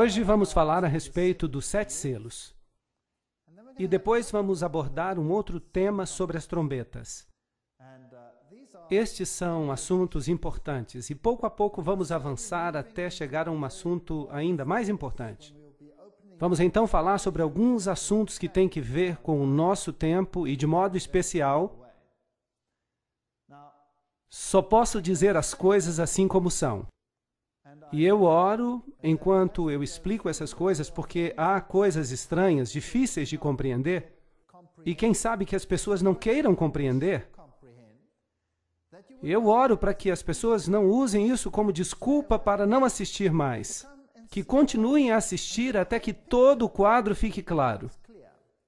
Hoje vamos falar a respeito dos 7 selos. E depois vamos abordar um outro tema sobre as trombetas. Estes são assuntos importantes e pouco a pouco vamos avançar até chegar a um assunto ainda mais importante. Vamos então falar sobre alguns assuntos que têm que ver com o nosso tempo e, de modo especial, só posso dizer as coisas assim como são. E eu oro enquanto eu explico essas coisas porque há coisas estranhas, difíceis de compreender, e quem sabe que as pessoas não queiram compreender. Eu oro para que as pessoas não usem isso como desculpa para não assistir mais, que continuem a assistir até que todo o quadro fique claro.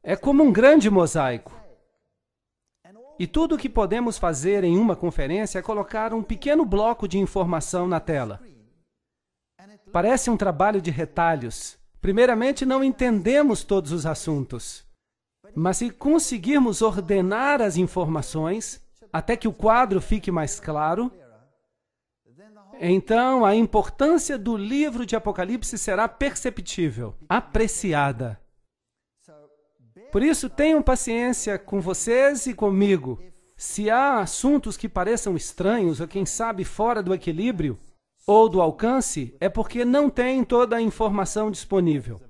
É como um grande mosaico. E tudo o que podemos fazer em uma conferência é colocar um pequeno bloco de informação na tela. Parece um trabalho de retalhos. Primeiramente, não entendemos todos os assuntos. Mas se conseguirmos ordenar as informações até que o quadro fique mais claro, então a importância do livro de Apocalipse será perceptível, apreciada. Por isso, tenham paciência com vocês e comigo. Se há assuntos que pareçam estranhos ou, quem sabe, fora do equilíbrio ou do alcance, é porque não tem toda a informação disponível.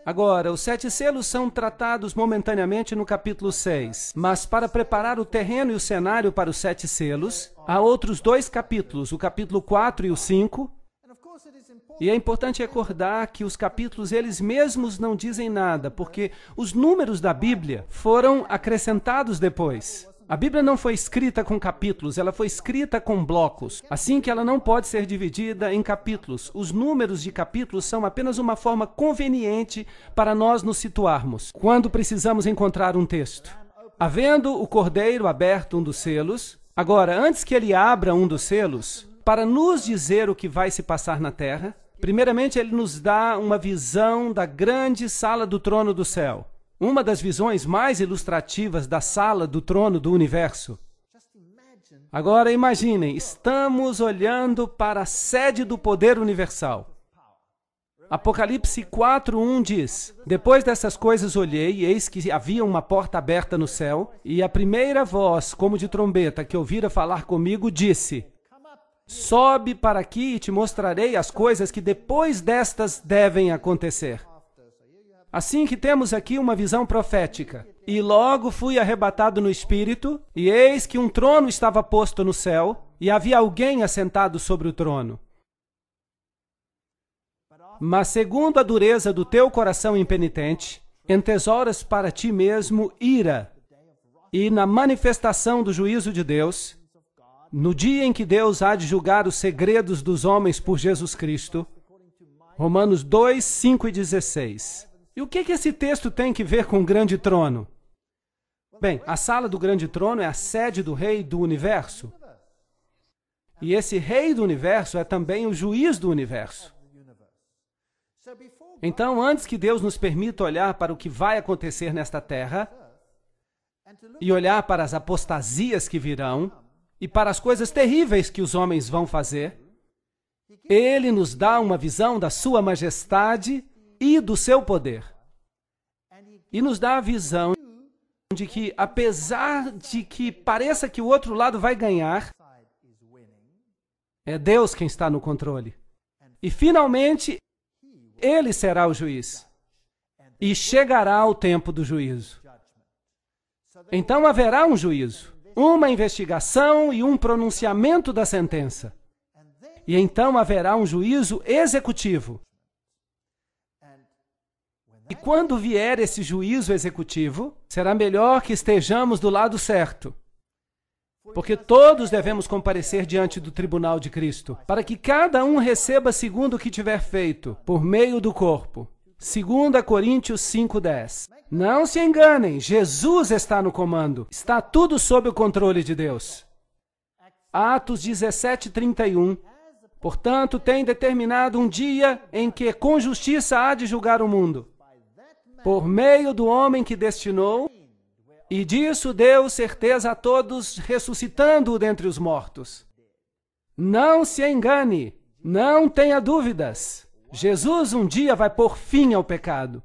Agora, os 7 selos são tratados momentaneamente no capítulo 6, mas para preparar o terreno e o cenário para os 7 selos, há outros 2 capítulos, o capítulo 4 e o 5, e é importante recordar que os capítulos eles mesmos não dizem nada, porque os números da Bíblia foram acrescentados depois. A Bíblia não foi escrita com capítulos, ela foi escrita com blocos, assim que ela não pode ser dividida em capítulos. Os números de capítulos são apenas uma forma conveniente para nós nos situarmos, quando precisamos encontrar um texto. Havendo o Cordeiro aberto um dos selos, agora, antes que ele abra um dos selos, para nos dizer o que vai se passar na terra, primeiramente ele nos dá uma visão da grande sala do trono do céu. Uma das visões mais ilustrativas da sala do trono do universo. Agora imaginem, estamos olhando para a sede do poder universal. Apocalipse 4:1 diz: Depois dessas coisas olhei, e eis que havia uma porta aberta no céu, e a primeira voz, como de trombeta, que ouvira falar comigo, disse: Sobe para aqui e te mostrarei as coisas que depois destas devem acontecer. Assim que temos aqui uma visão profética. E logo fui arrebatado no Espírito, e eis que um trono estava posto no céu, e havia alguém assentado sobre o trono. Mas segundo a dureza do teu coração impenitente, entesouras para ti mesmo ira, e na manifestação do juízo de Deus, no dia em que Deus há de julgar os segredos dos homens por Jesus Cristo, Romanos 2, 5 e 16. E o que esse texto tem que ver com o grande trono? Bem, a sala do grande trono é a sede do rei do universo. E esse rei do universo é também o juiz do universo. Então, antes que Deus nos permita olhar para o que vai acontecer nesta terra, e olhar para as apostasias que virão, e para as coisas terríveis que os homens vão fazer, Ele nos dá uma visão da sua majestade e do seu poder. E nos dá a visão de que, apesar de que pareça que o outro lado vai ganhar, é Deus quem está no controle. E, finalmente, Ele será o juiz. E chegará o tempo do juízo. Então haverá um juízo, uma investigação e um pronunciamento da sentença. E então haverá um juízo executivo. E quando vier esse juízo executivo, será melhor que estejamos do lado certo. Porque todos devemos comparecer diante do tribunal de Cristo, para que cada um receba segundo o que tiver feito, por meio do corpo. 2 Coríntios 5:10. Não se enganem, Jesus está no comando. Está tudo sob o controle de Deus. Atos 17:31. Portanto, tem determinado um dia em que com justiça há de julgar o mundo, por meio do homem que destinou, e disso deu certeza a todos, ressuscitando-o dentre os mortos. Não se engane, não tenha dúvidas. Jesus um dia vai pôr fim ao pecado.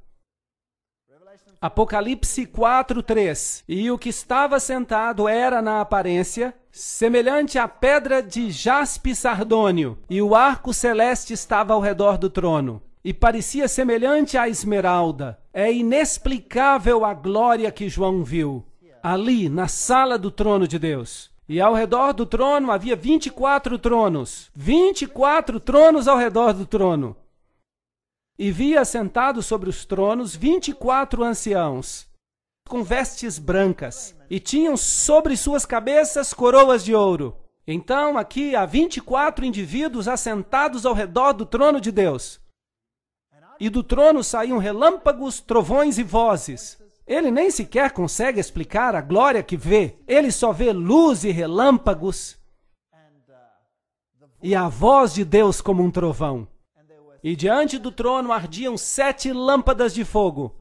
Apocalipse 4:3. E o que estava sentado era, na aparência, semelhante à pedra de jaspe sardônio, e o arco celeste estava ao redor do trono, e parecia semelhante à esmeralda. É inexplicável a glória que João viu, ali, na sala do trono de Deus. E ao redor do trono havia 24 tronos. 24 tronos ao redor do trono. E via assentados sobre os tronos 24 anciãos, com vestes brancas, e tinham sobre suas cabeças coroas de ouro. Então aqui há 24 indivíduos assentados ao redor do trono de Deus. E do trono saíam relâmpagos, trovões e vozes. Ele nem sequer consegue explicar a glória que vê. Ele só vê luz e relâmpagos e a voz de Deus como um trovão. E diante do trono ardiam 7 lâmpadas de fogo,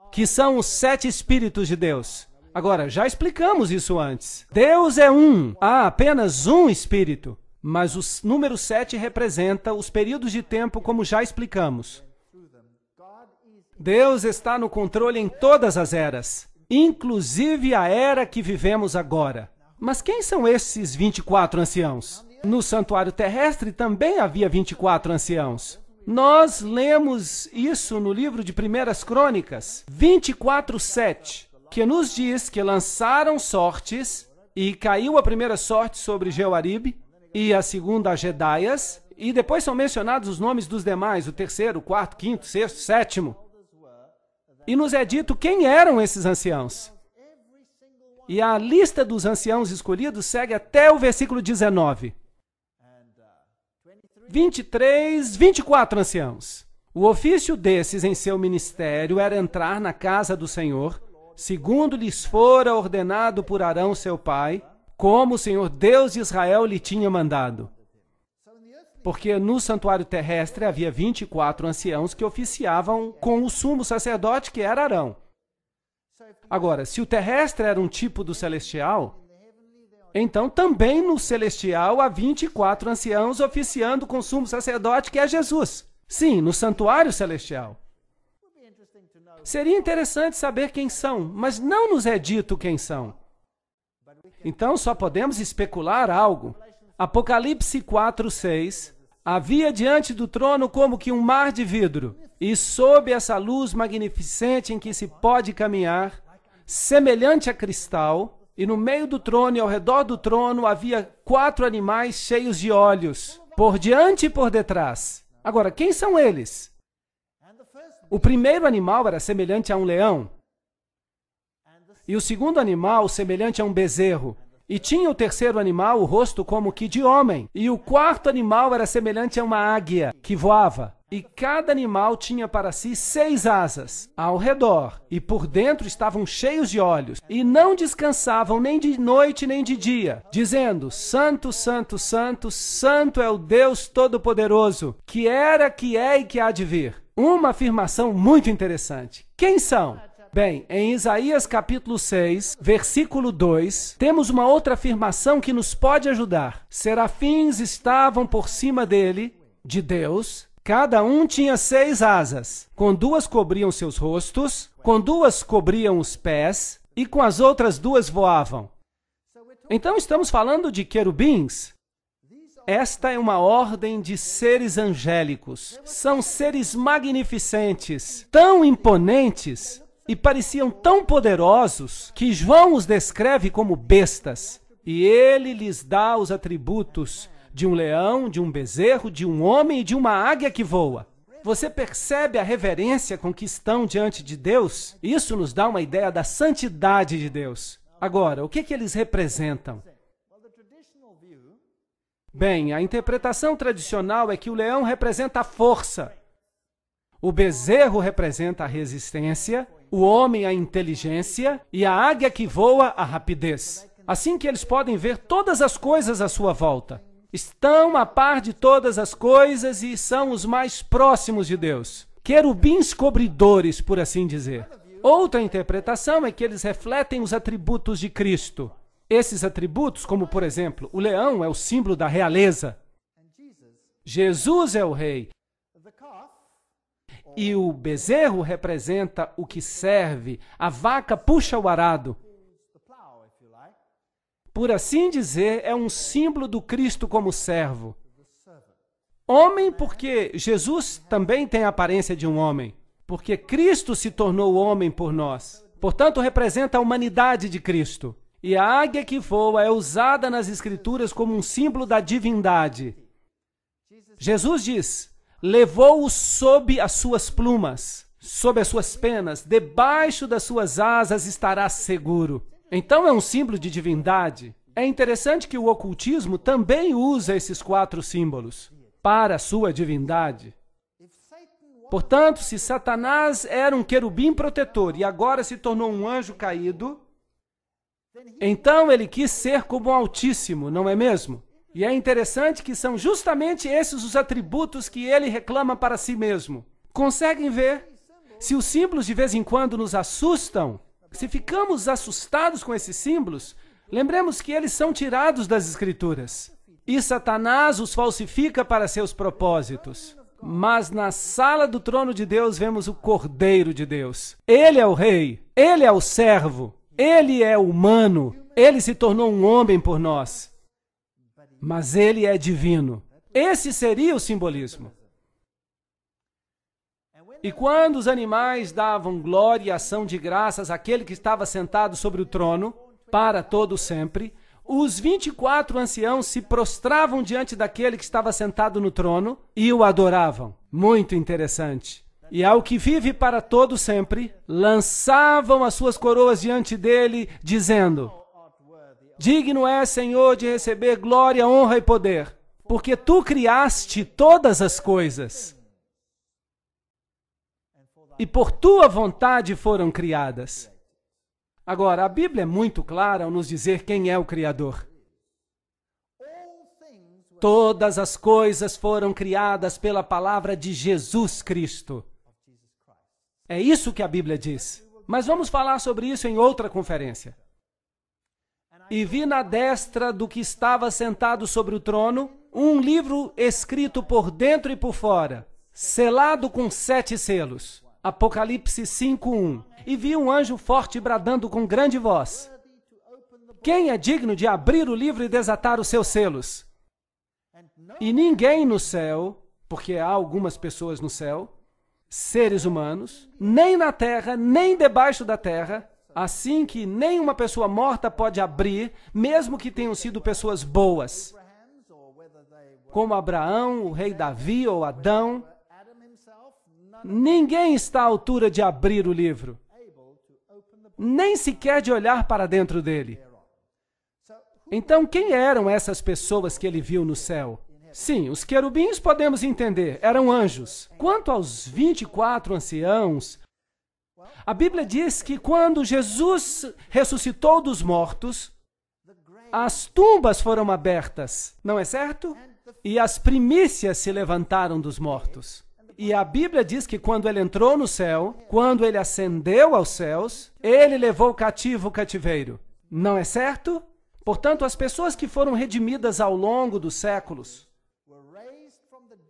que são os 7 Espíritos de Deus. Agora, já explicamos isso antes. Deus é um, há apenas um Espírito, mas o número 7 representa os períodos de tempo, como já explicamos. Deus está no controle em todas as eras, inclusive a era que vivemos agora. Mas quem são esses 24 anciãos? No santuário terrestre também havia 24 anciãos. Nós lemos isso no livro de 1 Crônicas, 24:7, que nos diz que lançaram sortes, e caiu a primeira sorte sobre Jeoaribe, e a segunda a Jedaias, e depois são mencionados os nomes dos demais, o terceiro, o quarto, quinto, sexto, sétimo. E nos é dito quem eram esses anciãos. E a lista dos anciãos escolhidos segue até o versículo 19. 24 anciãos. O ofício desses em seu ministério era entrar na casa do Senhor, segundo lhes fora ordenado por Arão seu pai, como o Senhor Deus de Israel lhe tinha mandado. Porque no santuário terrestre havia 24 anciãos que oficiavam com o sumo sacerdote, que era Arão. Agora, se o terrestre era um tipo do celestial, então também no celestial há 24 anciãos oficiando com o sumo sacerdote, que é Jesus. Sim, no santuário celestial. Seria interessante saber quem são, mas não nos é dito quem são. Então só podemos especular algo. Apocalipse 4:6. Havia diante do trono como que um mar de vidro, e sob essa luz magnificente em que se pode caminhar, semelhante a cristal, e no meio do trono e ao redor do trono havia 4 animais cheios de olhos, por diante e por detrás. Agora, quem são eles? O primeiro animal era semelhante a um leão, e o segundo animal semelhante a um bezerro. E tinha o terceiro animal o rosto como que de homem. E o quarto animal era semelhante a uma águia que voava. E cada animal tinha para si 6 asas ao redor. E por dentro estavam cheios de olhos. E não descansavam nem de noite nem de dia, dizendo: Santo, Santo, Santo, Santo é o Deus Todo-Poderoso, que era, que é e que há de vir. Uma afirmação muito interessante. Quem são? Bem, em Isaías capítulo 6, versículo 2, temos uma outra afirmação que nos pode ajudar. Serafins estavam por cima dele, de Deus, cada um tinha 6 asas, com 2 cobriam seus rostos, com 2 cobriam os pés, e com as outras 2 voavam. Então estamos falando de querubins. Esta é uma ordem de seres angélicos. São seres magnificentes, tão imponentes, e pareciam tão poderosos que João os descreve como bestas. E ele lhes dá os atributos de um leão, de um bezerro, de um homem e de uma águia que voa. Você percebe a reverência com que estão diante de Deus? Isso nos dá uma ideia da santidade de Deus. Agora, o que eles representam? Bem, a interpretação tradicional é que o leão representa a força, o bezerro representa a resistência, o homem a inteligência e a águia que voa a rapidez. Assim que eles podem ver todas as coisas à sua volta. Estão a par de todas as coisas e são os mais próximos de Deus. Querubins cobridores, por assim dizer. Outra interpretação é que eles refletem os atributos de Cristo. Esses atributos, como por exemplo, o leão é o símbolo da realeza. Jesus é o rei. E o bezerro representa o que serve. A vaca puxa o arado. Por assim dizer, é um símbolo do Cristo como servo. Homem, porque Jesus também tem a aparência de um homem. Porque Cristo se tornou homem por nós. Portanto, representa a humanidade de Cristo. E a águia que voa é usada nas Escrituras como um símbolo da divindade. Jesus diz: levou-o sob as suas plumas, sob as suas penas, debaixo das suas asas estará seguro. Então é um símbolo de divindade. É interessante que o ocultismo também usa esses 4 símbolos para a sua divindade. Portanto, se Satanás era um querubim protetor e agora se tornou um anjo caído, então ele quis ser como o Altíssimo, não é mesmo? E é interessante que são justamente esses os atributos que ele reclama para si mesmo. Conseguem ver? Se os símbolos de vez em quando nos assustam, se ficamos assustados com esses símbolos, lembremos que eles são tirados das Escrituras. E Satanás os falsifica para seus propósitos. Mas na sala do trono de Deus vemos o Cordeiro de Deus. Ele é o rei, ele é o servo, ele é humano, ele se tornou um homem por nós. Mas ele é divino. Esse seria o simbolismo. E quando os animais davam glória e ação de graças àquele que estava sentado sobre o trono, para todo sempre, os 24 anciãos se prostravam diante daquele que estava sentado no trono e o adoravam. Muito interessante. E ao que vive para todo sempre, lançavam as suas coroas diante dele, dizendo: digno é, Senhor, de receber glória, honra e poder, porque tu criaste todas as coisas. E por tua vontade foram criadas. Agora, a Bíblia é muito clara ao nos dizer quem é o Criador. Todas as coisas foram criadas pela palavra de Jesus Cristo. É isso que a Bíblia diz. Mas vamos falar sobre isso em outra conferência. E vi na destra do que estava sentado sobre o trono um livro escrito por dentro e por fora, selado com 7 selos. Apocalipse 5:1. E vi um anjo forte bradando com grande voz: quem é digno de abrir o livro e desatar os seus selos? E ninguém no céu, porque há algumas pessoas no céu, seres humanos, nem na terra, nem debaixo da terra, assim que nenhuma pessoa morta pode abrir, mesmo que tenham sido pessoas boas, como Abraão, o rei Davi ou Adão. Ninguém está à altura de abrir o livro, nem sequer de olhar para dentro dele. Então, quem eram essas pessoas que ele viu no céu? Sim, os querubins podemos entender, eram anjos. Quanto aos 24 anciãos, a Bíblia diz que quando Jesus ressuscitou dos mortos, as tumbas foram abertas, não é certo? E as primícias se levantaram dos mortos. E a Bíblia diz que quando ele entrou no céu, quando ele ascendeu aos céus, ele levou cativo o cativeiro. Não é certo? Portanto, as pessoas que foram redimidas ao longo dos séculos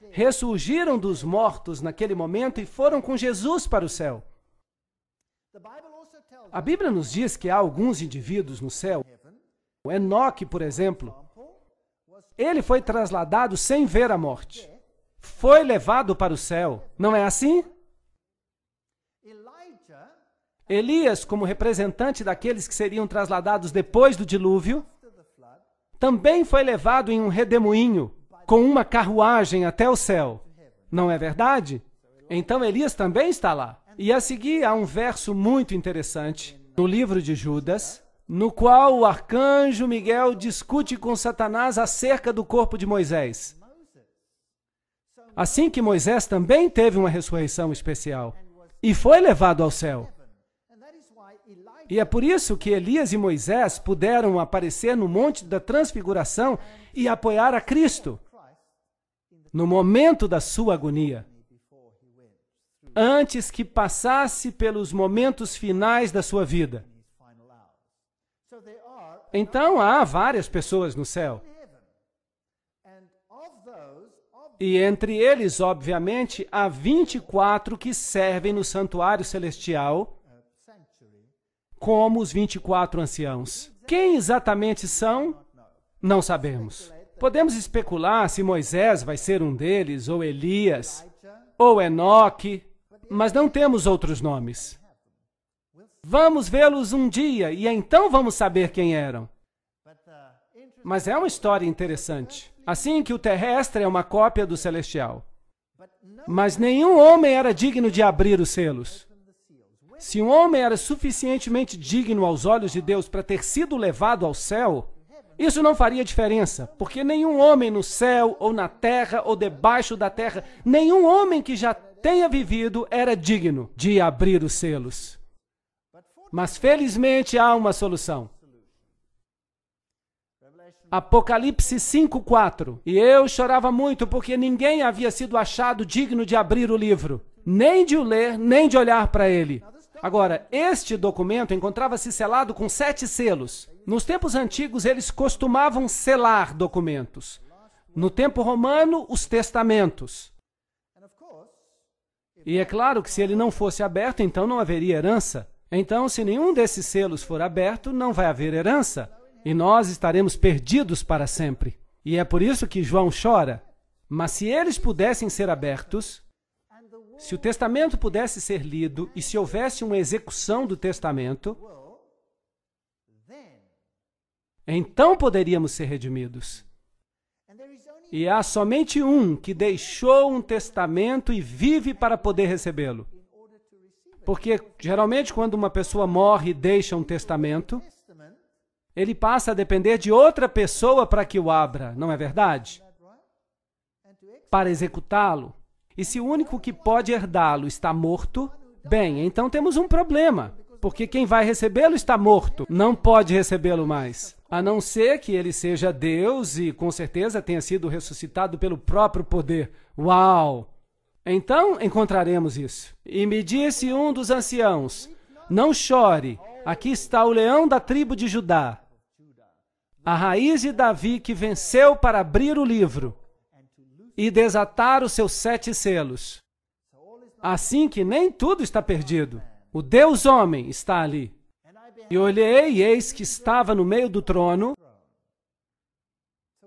ressurgiram dos mortos naquele momento e foram com Jesus para o céu. A Bíblia nos diz que há alguns indivíduos no céu. O Enoque, por exemplo, ele foi trasladado sem ver a morte. Foi levado para o céu. Não é assim? Elias, como representante daqueles que seriam trasladados depois do dilúvio, também foi levado em um redemoinho, com uma carruagem até o céu. Não é verdade? Então Elias também está lá. E a seguir há um verso muito interessante no livro de Judas, no qual o arcanjo Miguel discute com Satanás acerca do corpo de Moisés. Assim que Moisés também teve uma ressurreição especial e foi levado ao céu. E é por isso que Elias e Moisés puderam aparecer no Monte da Transfiguração e apoiar a Cristo no momento da sua agonia, antes que passasse pelos momentos finais da sua vida. Então há várias pessoas no céu. E entre eles, obviamente, há 24 que servem no santuário celestial como os 24 anciãos. Quem exatamente são? Não sabemos. Podemos especular se Moisés vai ser um deles, ou Elias, ou Enoque, mas não temos outros nomes. Vamos vê-los um dia e então vamos saber quem eram. Mas é uma história interessante. Assim que o terrestre é uma cópia do celestial. Mas nenhum homem era digno de abrir os selos. Se um homem era suficientemente digno aos olhos de Deus para ter sido levado ao céu, isso não faria diferença, porque nenhum homem no céu, ou na terra, ou debaixo da terra, nenhum homem que já tenha vivido era digno de abrir os selos. Mas felizmente há uma solução. Apocalipse 5:4. E eu chorava muito porque ninguém havia sido achado digno de abrir o livro, nem de o ler, nem de olhar para ele. Agora, este documento encontrava-se selado com 7 selos. Nos tempos antigos, eles costumavam selar documentos. No tempo romano, os testamentos. E é claro que se ele não fosse aberto, então não haveria herança. Então, se nenhum desses selos for aberto, não vai haver herança. E nós estaremos perdidos para sempre. E é por isso que João chora. Mas se eles pudessem ser abertos, se o testamento pudesse ser lido e se houvesse uma execução do testamento, então poderíamos ser redimidos. E há somente um que deixou um testamento e vive para poder recebê-lo. Porque, geralmente, quando uma pessoa morre e deixa um testamento, ele passa a depender de outra pessoa para que o abra, não é verdade? Para executá-lo. E se o único que pode herdá-lo está morto, bem, então temos um problema, porque quem vai recebê-lo está morto, não pode recebê-lo mais, a não ser que ele seja Deus e com certeza tenha sido ressuscitado pelo próprio poder. Uau! Então encontraremos isso. E me disse um dos anciãos, não chore, aqui está o leão da tribo de Judá, a raiz de Davi que venceu para abrir o livro e desatar os seus 7 selos. Assim que nem tudo está perdido. O Deus homem está ali. E olhei, e eis que estava no meio do trono.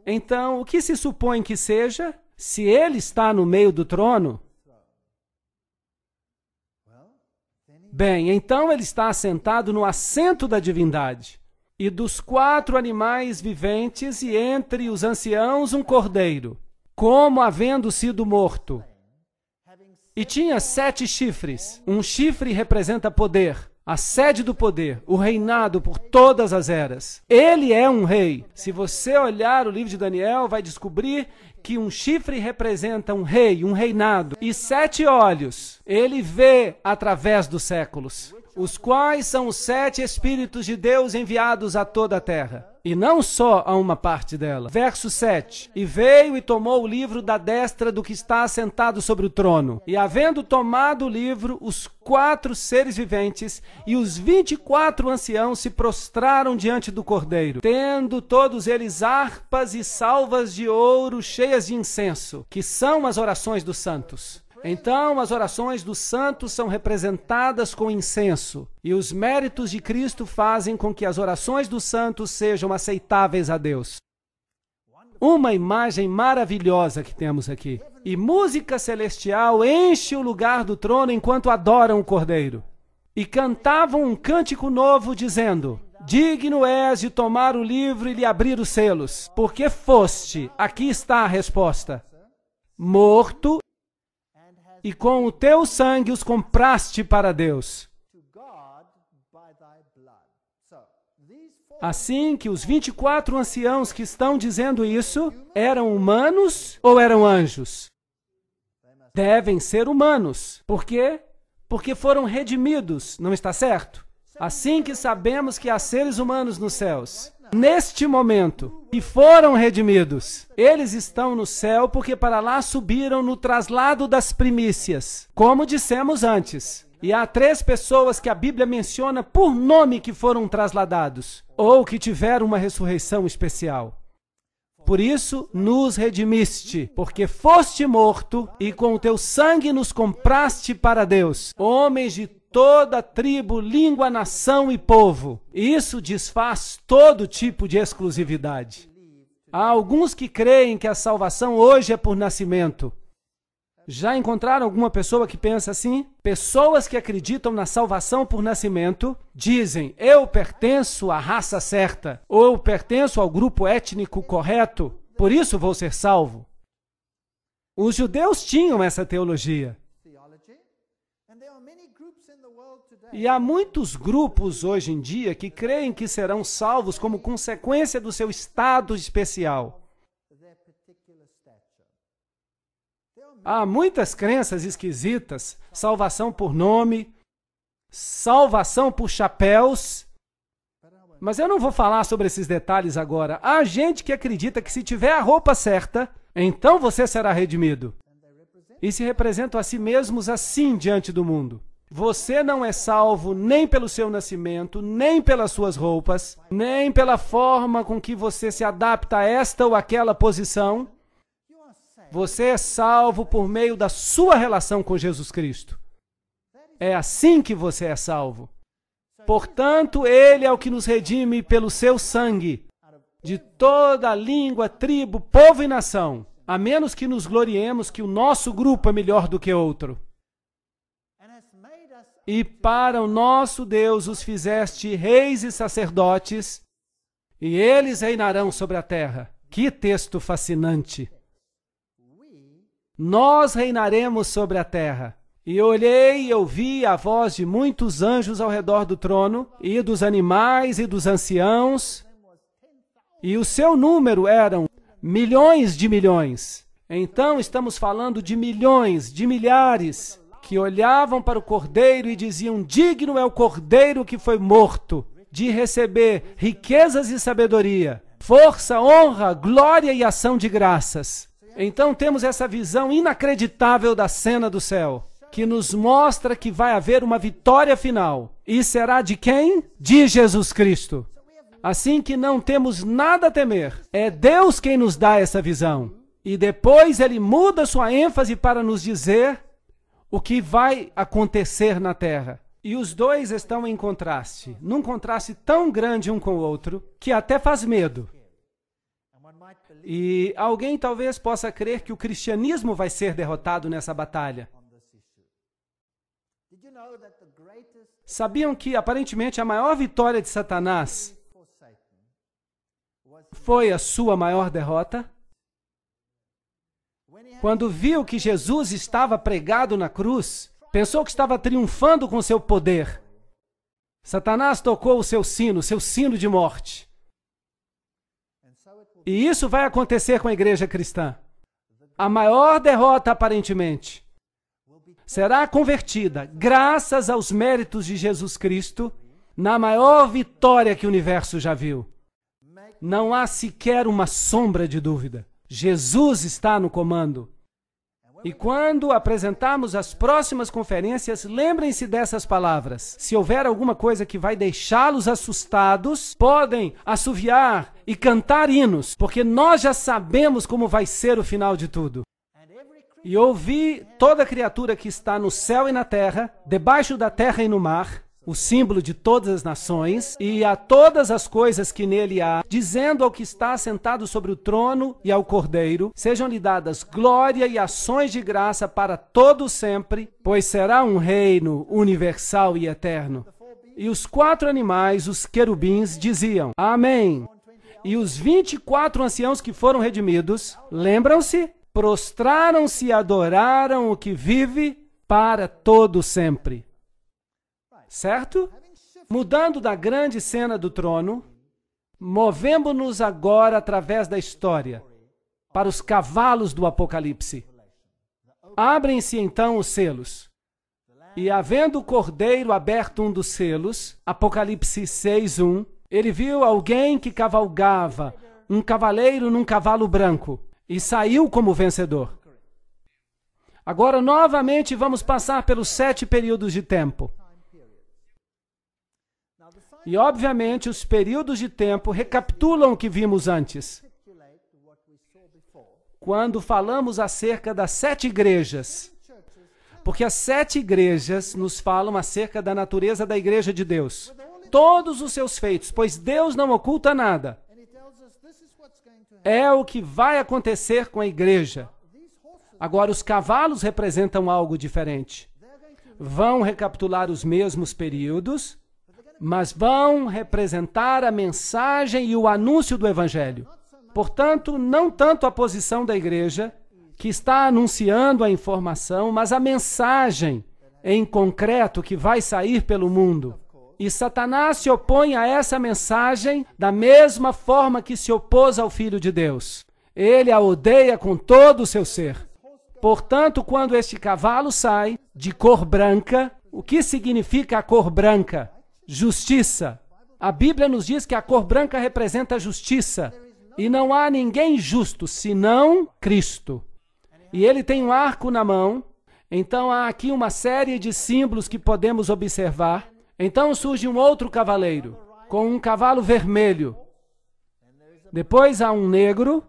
Então, o que se supõe que seja? Se ele está no meio do trono, bem, então ele está assentado no assento da divindade. E dos 4 animais viventes, e entre os anciãos, um cordeiro, como havendo sido morto. E tinha 7 chifres. Um chifre representa poder, a sede do poder, o reinado por todas as eras. Ele é um rei. Se você olhar o livro de Daniel, vai descobrir que um chifre representa um rei, um reinado. E 7 olhos, ele vê através dos séculos, os quais são os 7 Espíritos de Deus enviados a toda a terra. E não só a uma parte dela. Verso 7. E veio e tomou o livro da destra do que está assentado sobre o trono. E havendo tomado o livro, os 4 seres viventes e os 24 anciãos se prostraram diante do Cordeiro, tendo todos eles harpas e salvas de ouro cheias de incenso, que são as orações dos santos. Então, as orações dos santos são representadas com incenso, e os méritos de Cristo fazem com que as orações dos santos sejam aceitáveis a Deus. Uma imagem maravilhosa que temos aqui. E música celestial enche o lugar do trono enquanto adoram o Cordeiro. E cantavam um cântico novo, dizendo: digno és de tomar o livro e lhe abrir os selos, porque foste, aqui está a resposta, morto, e com o teu sangue os compraste para Deus. Assim que os 24 anciãos que estão dizendo isso, eram humanos ou eram anjos? Devem ser humanos. Por quê? Porque foram redimidos, não está certo? Assim que sabemos que há seres humanos nos céus, neste momento, que foram redimidos, eles estão no céu porque para lá subiram no traslado das primícias, como dissemos antes. E há 3 pessoas que a Bíblia menciona por nome que foram trasladados, ou que tiveram uma ressurreição especial. Por isso nos redimiste, porque foste morto e com o teu sangue nos compraste para Deus, homens de toda tribo, língua, nação e povo. Isso desfaz todo tipo de exclusividade. Há alguns que creem que a salvação hoje é por nascimento. Já encontraram alguma pessoa que pensa assim? Pessoas que acreditam na salvação por nascimento dizem: eu pertenço à raça certa, ou eu pertenço ao grupo étnico correto, por isso vou ser salvo. Os judeus tinham essa teologia. E há muitos grupos hoje em dia que creem que serão salvos como consequência do seu estado especial. Há muitas crenças esquisitas, salvação por nome, salvação por chapéus, mas eu não vou falar sobre esses detalhes agora. Há gente que acredita que se tiver a roupa certa, então você será redimido. E se representam a si mesmos assim diante do mundo. Você não é salvo nem pelo seu nascimento, nem pelas suas roupas, nem pela forma com que você se adapta a esta ou aquela posição. Você é salvo por meio da sua relação com Jesus Cristo. É assim que você é salvo. Portanto, Ele é o que nos redime pelo seu sangue, de toda língua, tribo, povo e nação, a menos que nos gloriemos que o nosso grupo é melhor do que outro. E para o nosso Deus os fizeste reis e sacerdotes, e eles reinarão sobre a terra. Que texto fascinante! Nós reinaremos sobre a terra. E olhei e ouvi a voz de muitos anjos ao redor do trono, e dos animais e dos anciãos, e o seu número eram milhões de milhões. Então estamos falando de milhões, de milhares, que olhavam para o Cordeiro e diziam: digno é o Cordeiro que foi morto, de receber riquezas e sabedoria, força, honra, glória e ação de graças. Então temos essa visão inacreditável da cena do céu, que nos mostra que vai haver uma vitória final. E será de quem? De Jesus Cristo. Assim que não temos nada a temer. É Deus quem nos dá essa visão. E depois Ele muda sua ênfase para nos dizer o que vai acontecer na terra. E os dois estão em contraste, num contraste tão grande um com o outro, que até faz medo. E alguém talvez possa crer que o cristianismo vai ser derrotado nessa batalha. Sabiam que, aparentemente, a maior vitória de Satanás foi a sua maior derrota? Quando viu que Jesus estava pregado na cruz, pensou que estava triunfando com seu poder. Satanás tocou o seu sino de morte. E isso vai acontecer com a igreja cristã. A maior derrota, aparentemente, será convertida, graças aos méritos de Jesus Cristo, na maior vitória que o universo já viu. Não há sequer uma sombra de dúvida. Jesus está no comando. E quando apresentarmos as próximas conferências, lembrem-se dessas palavras. Se houver alguma coisa que vai deixá-los assustados, podem assoviar e cantar hinos, porque nós já sabemos como vai ser o final de tudo. E ouvi toda criatura que está no céu e na terra, debaixo da terra e no mar, o símbolo de todas as nações, e a todas as coisas que nele há, dizendo ao que está sentado sobre o trono e ao Cordeiro, sejam-lhe dadas glória e ações de graça para todo sempre, pois será um reino universal e eterno. E os 4 animais, os querubins, diziam: Amém. E os 24 anciãos que foram redimidos, lembram-se? Prostraram-se e adoraram o que vive para todo sempre. Certo? Mudando da grande cena do trono, movemos-nos agora através da história para os cavalos do Apocalipse. Abrem-se então os selos. E havendo o Cordeiro aberto um dos selos, Apocalipse 6:1, ele viu alguém que cavalgava, um cavaleiro num cavalo branco, e saiu como vencedor. Agora, novamente, vamos passar pelos 7 períodos de tempo. E, obviamente, os períodos de tempo recapitulam o que vimos antes. quando falamos acerca das 7 igrejas. Porque as 7 igrejas nos falam acerca da natureza da igreja de Deus. Todos os seus feitos, pois Deus não oculta nada. É o que vai acontecer com a igreja. Agora, os cavalos representam algo diferente. Vão recapitular os mesmos períodos, mas vão representar a mensagem e o anúncio do Evangelho. Portanto, não tanto a posição da igreja, que está anunciando a informação, mas a mensagem em concreto que vai sair pelo mundo. E Satanás se opõe a essa mensagem da mesma forma que se opôs ao Filho de Deus. Ele a odeia com todo o seu ser. Portanto, quando este cavalo sai de cor branca, o que significa a cor branca? Justiça. A Bíblia nos diz que a cor branca representa a justiça. E não há ninguém justo senão Cristo. E ele tem um arco na mão. Então há aqui uma série de símbolos que podemos observar. Então surge um outro cavaleiro, com um cavalo vermelho. Depois há um negro,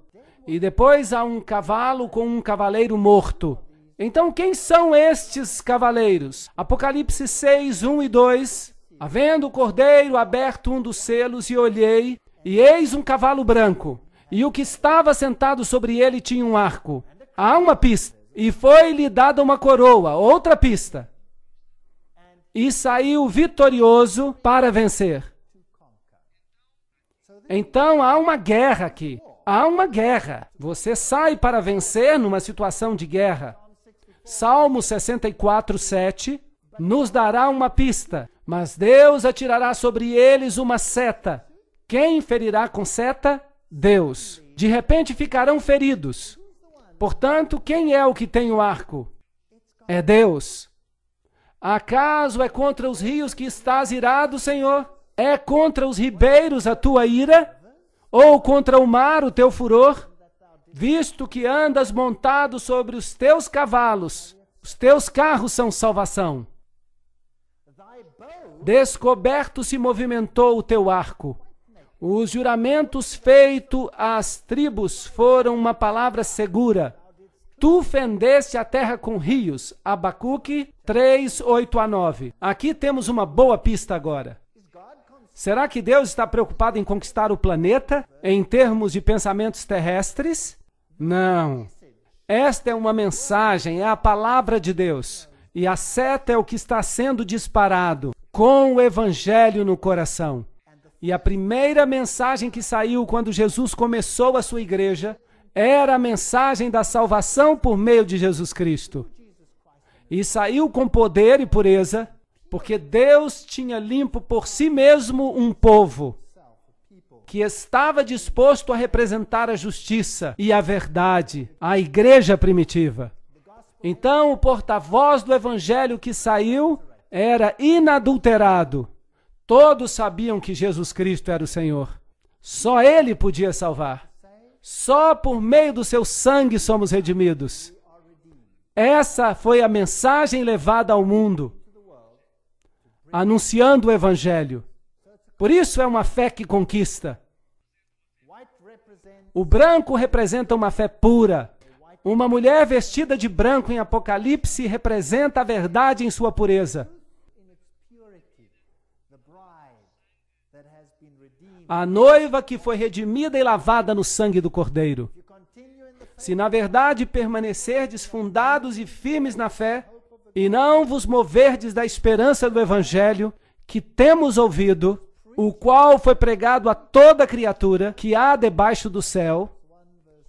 e depois há um cavalo com um cavaleiro morto. Então quem são estes cavaleiros? Apocalipse 6, 1 e 2. Havendo o cordeiro aberto um dos selos, e olhei, e eis um cavalo branco, e o que estava sentado sobre ele tinha um arco. Há uma pista, e foi-lhe dada uma coroa, outra pista. E saiu vitorioso para vencer. Então há uma guerra aqui. Há uma guerra. Você sai para vencer numa situação de guerra. Salmo 64, 7 nos dará uma pista. Mas Deus atirará sobre eles uma seta. Quem ferirá com seta? Deus. De repente ficarão feridos. Portanto, quem é o que tem o arco? É Deus. Acaso é contra os rios que estás irado, Senhor? É contra os ribeiros a tua ira? Ou contra o mar o teu furor? Visto que andas montado sobre os teus cavalos, os teus carros são salvação. Descoberto se movimentou o teu arco. Os juramentos feitos às tribos foram uma palavra segura. Tu fendeste a terra com rios. Abacuque 3, 8 a 9. Aqui temos uma boa pista agora. Será que Deus está preocupado em conquistar o planeta em termos de pensamentos terrestres? Não. Esta é uma mensagem, é a palavra de Deus. E a seta é o que está sendo disparado com o Evangelho no coração. E a primeira mensagem que saiu quando Jesus começou a sua igreja era a mensagem da salvação por meio de Jesus Cristo. E saiu com poder e pureza, porque Deus tinha limpo por si mesmo um povo que estava disposto a representar a justiça e a verdade, a igreja primitiva. Então, o porta-voz do evangelho que saiu era inadulterado. Todos sabiam que Jesus Cristo era o Senhor. Só Ele podia salvar. Só por meio do seu sangue somos redimidos. Essa foi a mensagem levada ao mundo, anunciando o Evangelho. Por isso é uma fé que conquista. O branco representa uma fé pura. Uma mulher vestida de branco em Apocalipse representa a verdade em sua pureza. A noiva que foi redimida e lavada no sangue do Cordeiro. Se na verdade permanecerdes fundados e firmes na fé, e não vos moverdes da esperança do Evangelho, que temos ouvido, o qual foi pregado a toda criatura que há debaixo do céu.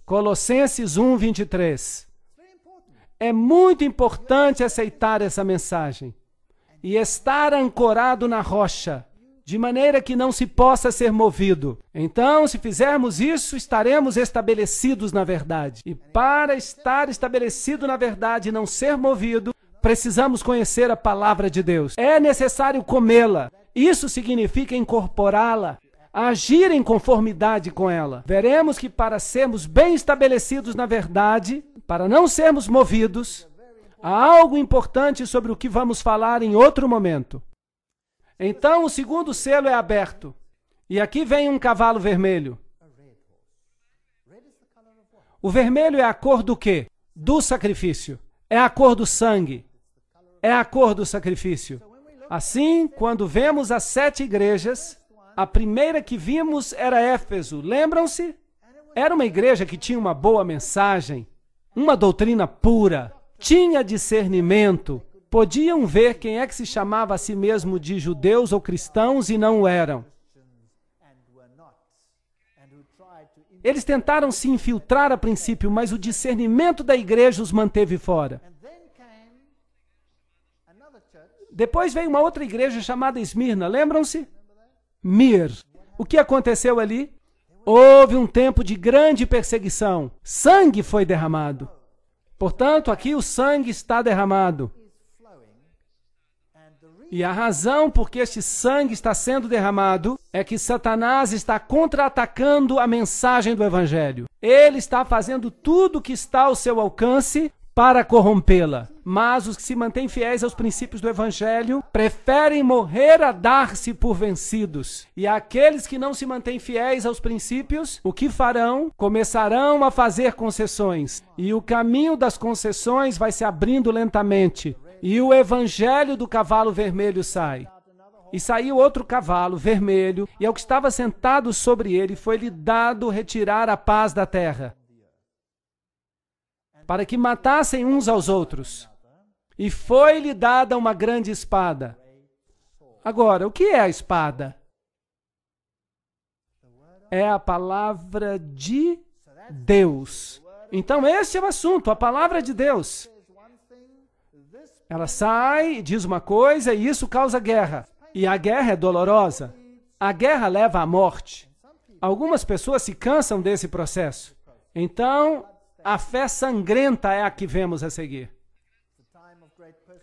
Colossenses 1, 23. É muito importante aceitar essa mensagem e estar ancorado na rocha, de maneira que não se possa ser movido. Então, se fizermos isso, estaremos estabelecidos na verdade. E para estar estabelecido na verdade e não ser movido, precisamos conhecer a palavra de Deus. É necessário comê-la. Isso significa incorporá-la, agir em conformidade com ela. Veremos que para sermos bem estabelecidos na verdade, para não sermos movidos, há algo importante sobre o que vamos falar em outro momento. Então o segundo selo é aberto. E aqui vem um cavalo vermelho. O vermelho é a cor do quê? Do sacrifício. É a cor do sangue. É a cor do sacrifício. Assim, quando vemos as 7 igrejas, a primeira que vimos era Éfeso. Lembram-se? Era uma igreja que tinha uma boa mensagem, uma doutrina pura, tinha discernimento. Podiam ver quem é que se chamava a si mesmo de judeus ou cristãos e não o eram. Eles tentaram se infiltrar a princípio, mas o discernimento da igreja os manteve fora. Depois veio uma outra igreja chamada Esmirna, lembram-se? Mir. O que aconteceu ali? Houve um tempo de grande perseguição. Sangue foi derramado. Portanto, aqui o sangue está derramado. E a razão por que este sangue está sendo derramado é que Satanás está contra-atacando a mensagem do Evangelho. Ele está fazendo tudo o que está ao seu alcance para corrompê-la. Mas os que se mantêm fiéis aos princípios do Evangelho preferem morrer a dar-se por vencidos. E aqueles que não se mantêm fiéis aos princípios, o que farão? Começarão a fazer concessões. E o caminho das concessões vai se abrindo lentamente. E o evangelho do cavalo vermelho sai. E saiu outro cavalo vermelho, e ao que estava sentado sobre ele foi-lhe dado retirar a paz da terra, para que matassem uns aos outros. E foi-lhe dada uma grande espada. Agora, o que é a espada? É a palavra de Deus. Então, esse é o assunto, a palavra de Deus. Ela sai, diz uma coisa e isso causa guerra. E a guerra é dolorosa. A guerra leva à morte. Algumas pessoas se cansam desse processo. Então, a fé sangrenta é a que vemos a seguir.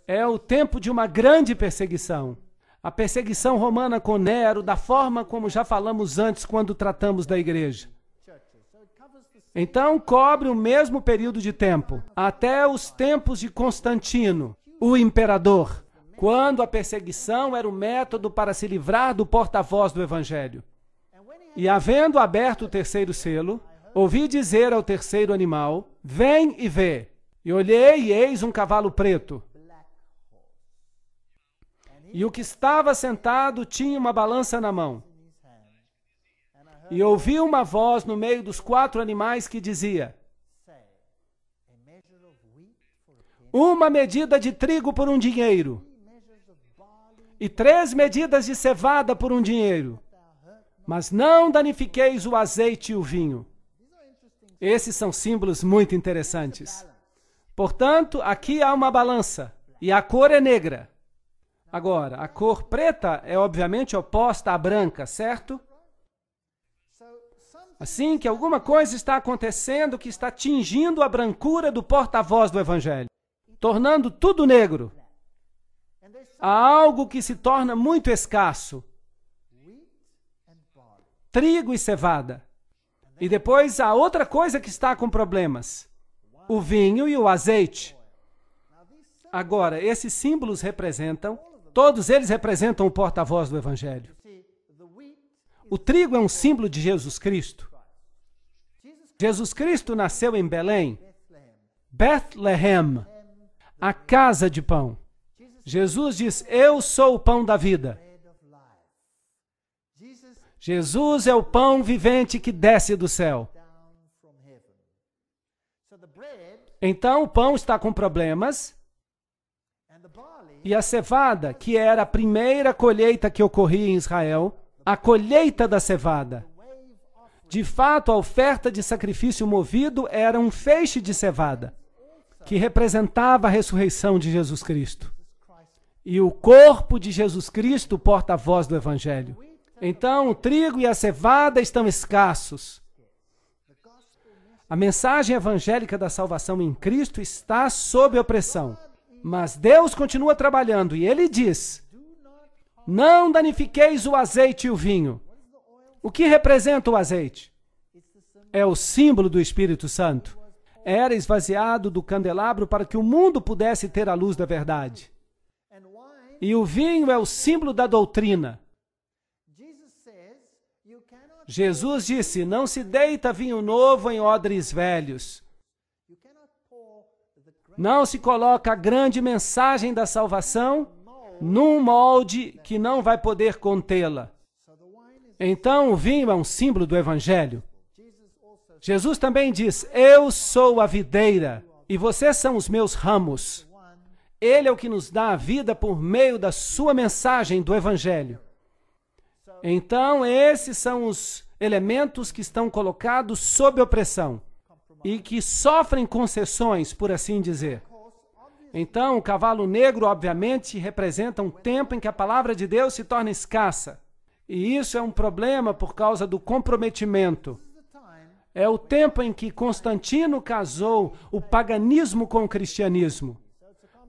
É o tempo de uma grande perseguição. A perseguição romana com Nero, da forma como já falamos antes quando tratamos da igreja. Então, cobre o mesmo período de tempo, até os tempos de Constantino, o imperador, quando a perseguição era o método para se livrar do porta-voz do Evangelho. E havendo aberto o terceiro selo, ouvi dizer ao terceiro animal, vem e vê. E olhei e eis um cavalo preto. E o que estava sentado tinha uma balança na mão. E ouvi uma voz no meio dos 4 animais que dizia, uma medida de trigo por um dinheiro, e 3 medidas de cevada por um dinheiro, mas não danifiqueis o azeite e o vinho. Esses são símbolos muito interessantes. Portanto, aqui há uma balança, e a cor é negra. Agora, a cor preta é obviamente oposta à branca, certo? Assim que alguma coisa está acontecendo que está tingindo a brancura do porta-voz do Evangelho, tornando tudo negro. Há algo que se torna muito escasso. Trigo e cevada. E depois há outra coisa que está com problemas. O vinho e o azeite. Agora, esses símbolos representam, todos eles representam o porta-voz do Evangelho. O trigo é um símbolo de Jesus Cristo. Jesus Cristo nasceu em Belém, Bethlehem, a casa de pão. Jesus diz, eu sou o pão da vida. Jesus é o pão vivente que desce do céu. Então o pão está com problemas e a cevada, que era a primeira colheita que ocorria em Israel, a colheita da cevada. De fato, a oferta de sacrifício movido era um feixe de cevada, que representava a ressurreição de Jesus Cristo. E o corpo de Jesus Cristo, porta-voz do Evangelho. Então, o trigo e a cevada estão escassos. A mensagem evangélica da salvação em Cristo está sob opressão. Mas Deus continua trabalhando e Ele diz, não danifiqueis o azeite e o vinho. O que representa o azeite? É o símbolo do Espírito Santo. Era esvaziado do candelabro para que o mundo pudesse ter a luz da verdade. E o vinho é o símbolo da doutrina. Jesus disse, não se deita vinho novo em odres velhos. Não se coloca a grande mensagem da salvação num molde que não vai poder contê-la. Então, o vinho é um símbolo do Evangelho. Jesus também diz, eu sou a videira e vocês são os meus ramos. Ele é o que nos dá a vida por meio da sua mensagem do Evangelho. Então, esses são os elementos que estão colocados sob opressão e que sofrem concessões, por assim dizer. Então, o cavalo negro, obviamente, representa um tempo em que a palavra de Deus se torna escassa. E isso é um problema por causa do comprometimento. É o tempo em que Constantino casou o paganismo com o cristianismo.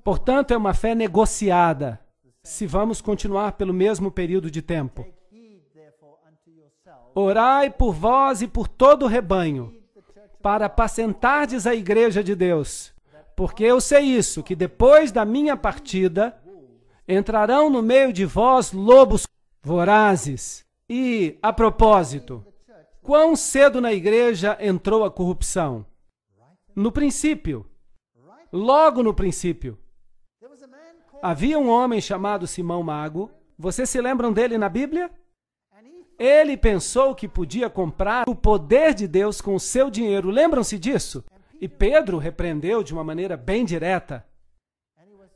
Portanto, é uma fé negociada, se vamos continuar pelo mesmo período de tempo. Orai por vós e por todo o rebanho, para apacentardes a igreja de Deus. Porque eu sei isso, que depois da minha partida, entrarão no meio de vós lobos vorazes. E, a propósito, quão cedo na igreja entrou a corrupção? No princípio. Logo no princípio. Havia um homem chamado Simão Mago. Vocês se lembram dele na Bíblia? Ele pensou que podia comprar o poder de Deus com o seu dinheiro. Lembram-se disso? E Pedro repreendeu de uma maneira bem direta.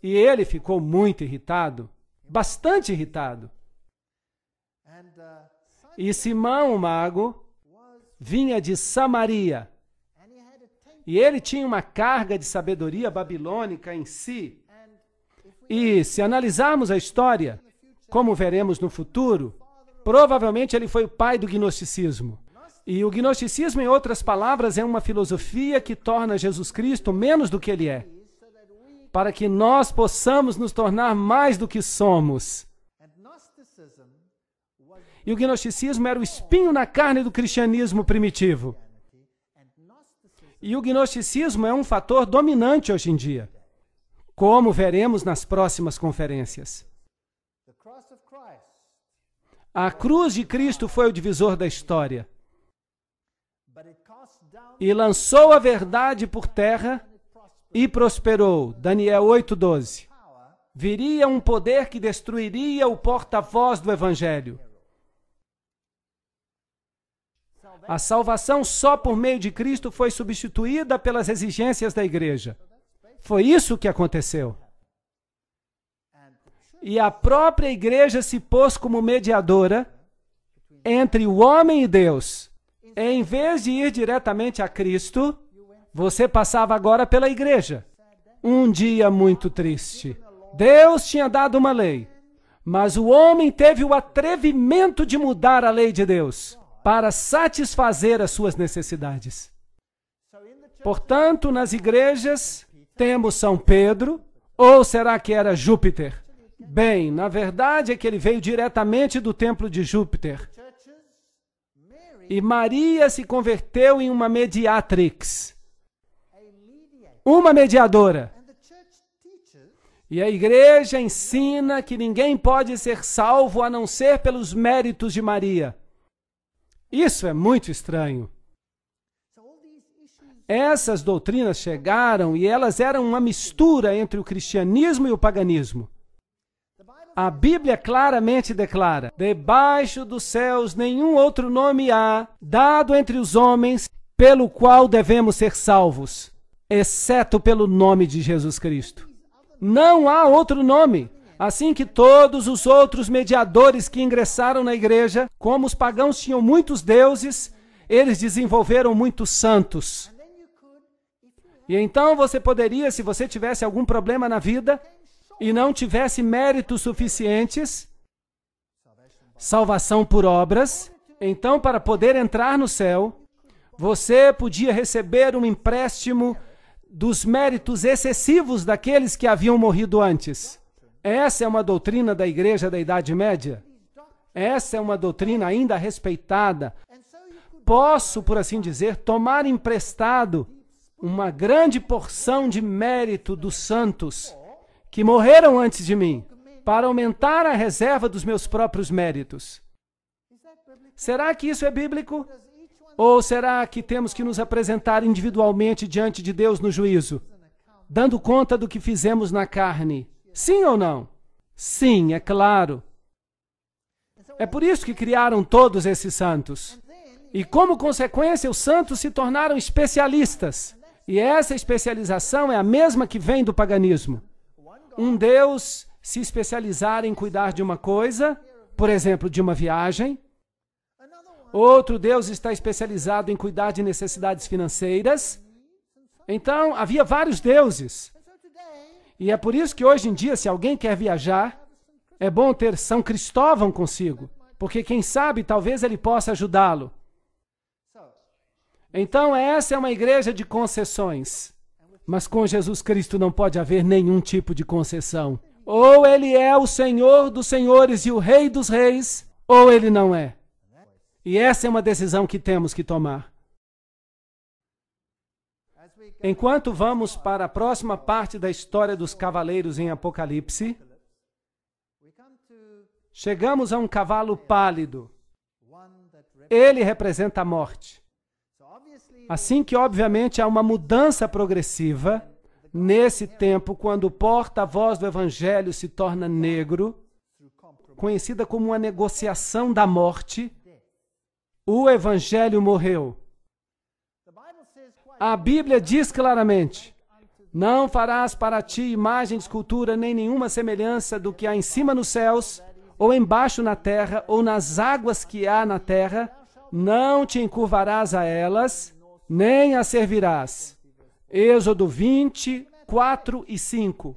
E ele ficou muito irritado, bastante irritado. E Simão, o mago, vinha de Samaria. E ele tinha uma carga de sabedoria babilônica em si. E se analisarmos a história, como veremos no futuro, provavelmente ele foi o pai do gnosticismo. E o gnosticismo, em outras palavras, é uma filosofia que torna Jesus Cristo menos do que ele é, para que nós possamos nos tornar mais do que somos. E o gnosticismo era o espinho na carne do cristianismo primitivo. E o gnosticismo é um fator dominante hoje em dia, como veremos nas próximas conferências. A cruz de Cristo foi o divisor da história. E lançou a verdade por terra e prosperou. Daniel 8:12. Viria um poder que destruiria o porta-voz do Evangelho. A salvação só por meio de Cristo foi substituída pelas exigências da igreja. Foi isso que aconteceu. E a própria igreja se pôs como mediadora entre o homem e Deus. Em vez de ir diretamente a Cristo, você passava agora pela igreja. Um dia muito triste. Deus tinha dado uma lei, mas o homem teve o atrevimento de mudar a lei de Deus para satisfazer as suas necessidades. Portanto, nas igrejas, temos São Pedro, ou será que era Júpiter? Bem, na verdade é que ele veio diretamente do templo de Júpiter. E Maria se converteu em uma mediatrix, uma mediadora. E a igreja ensina que ninguém pode ser salvo a não ser pelos méritos de Maria. Isso é muito estranho. Essas doutrinas chegaram e elas eram uma mistura entre o cristianismo e o paganismo. A Bíblia claramente declara: debaixo dos céus nenhum outro nome há, dado entre os homens, pelo qual devemos ser salvos, exceto pelo nome de Jesus Cristo. Não há outro nome. Assim que todos os outros mediadores que ingressaram na igreja, como os pagãos tinham muitos deuses, eles desenvolveram muitos santos. E então você poderia, se você tivesse algum problema na vida e não tivesse méritos suficientes, salvação por obras, então para poder entrar no céu, você podia receber um empréstimo dos méritos excessivos daqueles que haviam morrido antes. Essa é uma doutrina da igreja da Idade Média. Essa é uma doutrina ainda respeitada. Posso, por assim dizer, tomar emprestado uma grande porção de mérito dos santos que morreram antes de mim, para aumentar a reserva dos meus próprios méritos. Será que isso é bíblico? Ou será que temos que nos apresentar individualmente diante de Deus no juízo, dando conta do que fizemos na carne? Sim ou não? Sim, é claro. É por isso que criaram todos esses santos. E como consequência, os santos se tornaram especialistas. E essa especialização é a mesma que vem do paganismo. Um Deus se especializar em cuidar de uma coisa, por exemplo, de uma viagem. Outro Deus está especializado em cuidar de necessidades financeiras. Então, havia vários deuses. E é por isso que hoje em dia, se alguém quer viajar, é bom ter São Cristóvão consigo, porque quem sabe, talvez ele possa ajudá-lo. Então, essa é uma igreja de concessões. Mas com Jesus Cristo não pode haver nenhum tipo de concessão. Ou ele é o Senhor dos senhores e o Rei dos reis, ou ele não é. E essa é uma decisão que temos que tomar. Enquanto vamos para a próxima parte da história dos cavaleiros em Apocalipse, chegamos a um cavalo pálido. Ele representa a morte. Assim que, obviamente, há uma mudança progressiva nesse tempo, quando o porta-voz do Evangelho se torna negro, conhecida como uma negociação da morte, o Evangelho morreu. A Bíblia diz claramente: não farás para ti imagem de escultura, nem nenhuma semelhança do que há em cima nos céus, ou embaixo na terra, ou nas águas que há na terra. Não te encurvarás a elas, nem as servirás. Êxodo 20, 4 e 5.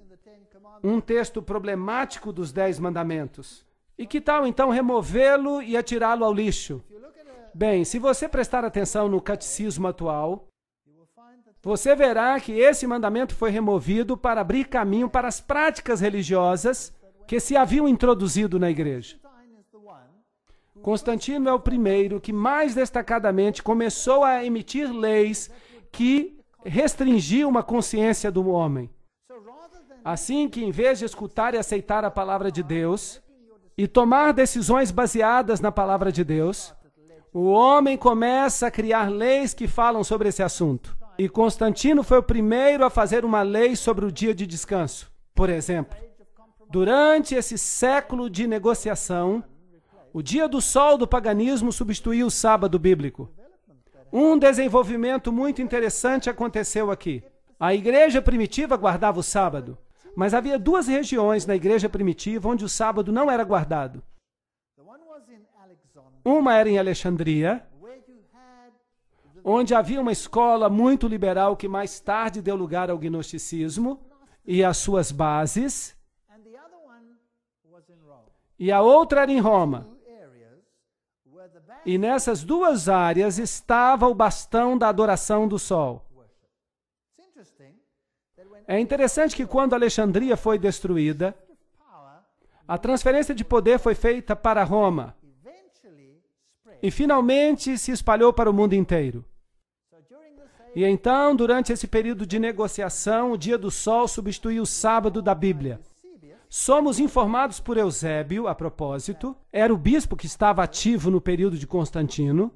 Um texto problemático dos 10 mandamentos. E que tal então removê-lo e atirá-lo ao lixo? Bem, se você prestar atenção no catecismo atual, você verá que esse mandamento foi removido para abrir caminho para as práticas religiosas que se haviam introduzido na igreja. Constantino é o primeiro que mais destacadamente começou a emitir leis que restringiam a consciência do homem. Assim que, em vez de escutar e aceitar a palavra de Deus e tomar decisões baseadas na palavra de Deus, o homem começa a criar leis que falam sobre esse assunto. E Constantino foi o primeiro a fazer uma lei sobre o dia de descanso. Por exemplo, durante esse século de negociação, o dia do sol do paganismo substituiu o sábado bíblico. Um desenvolvimento muito interessante aconteceu aqui. A igreja primitiva guardava o sábado, mas havia duas regiões na igreja primitiva onde o sábado não era guardado. Uma era em Alexandria, onde havia uma escola muito liberal que mais tarde deu lugar ao gnosticismo e às suas bases. E a outra era em Roma. E nessas duas áreas estava o bastão da adoração do sol. É interessante que quando Alexandria foi destruída, a transferência de poder foi feita para Roma. E finalmente se espalhou para o mundo inteiro. E então, durante esse período de negociação, o dia do sol substituiu o sábado da Bíblia. Somos informados por Eusébio, a propósito, era o bispo que estava ativo no período de Constantino,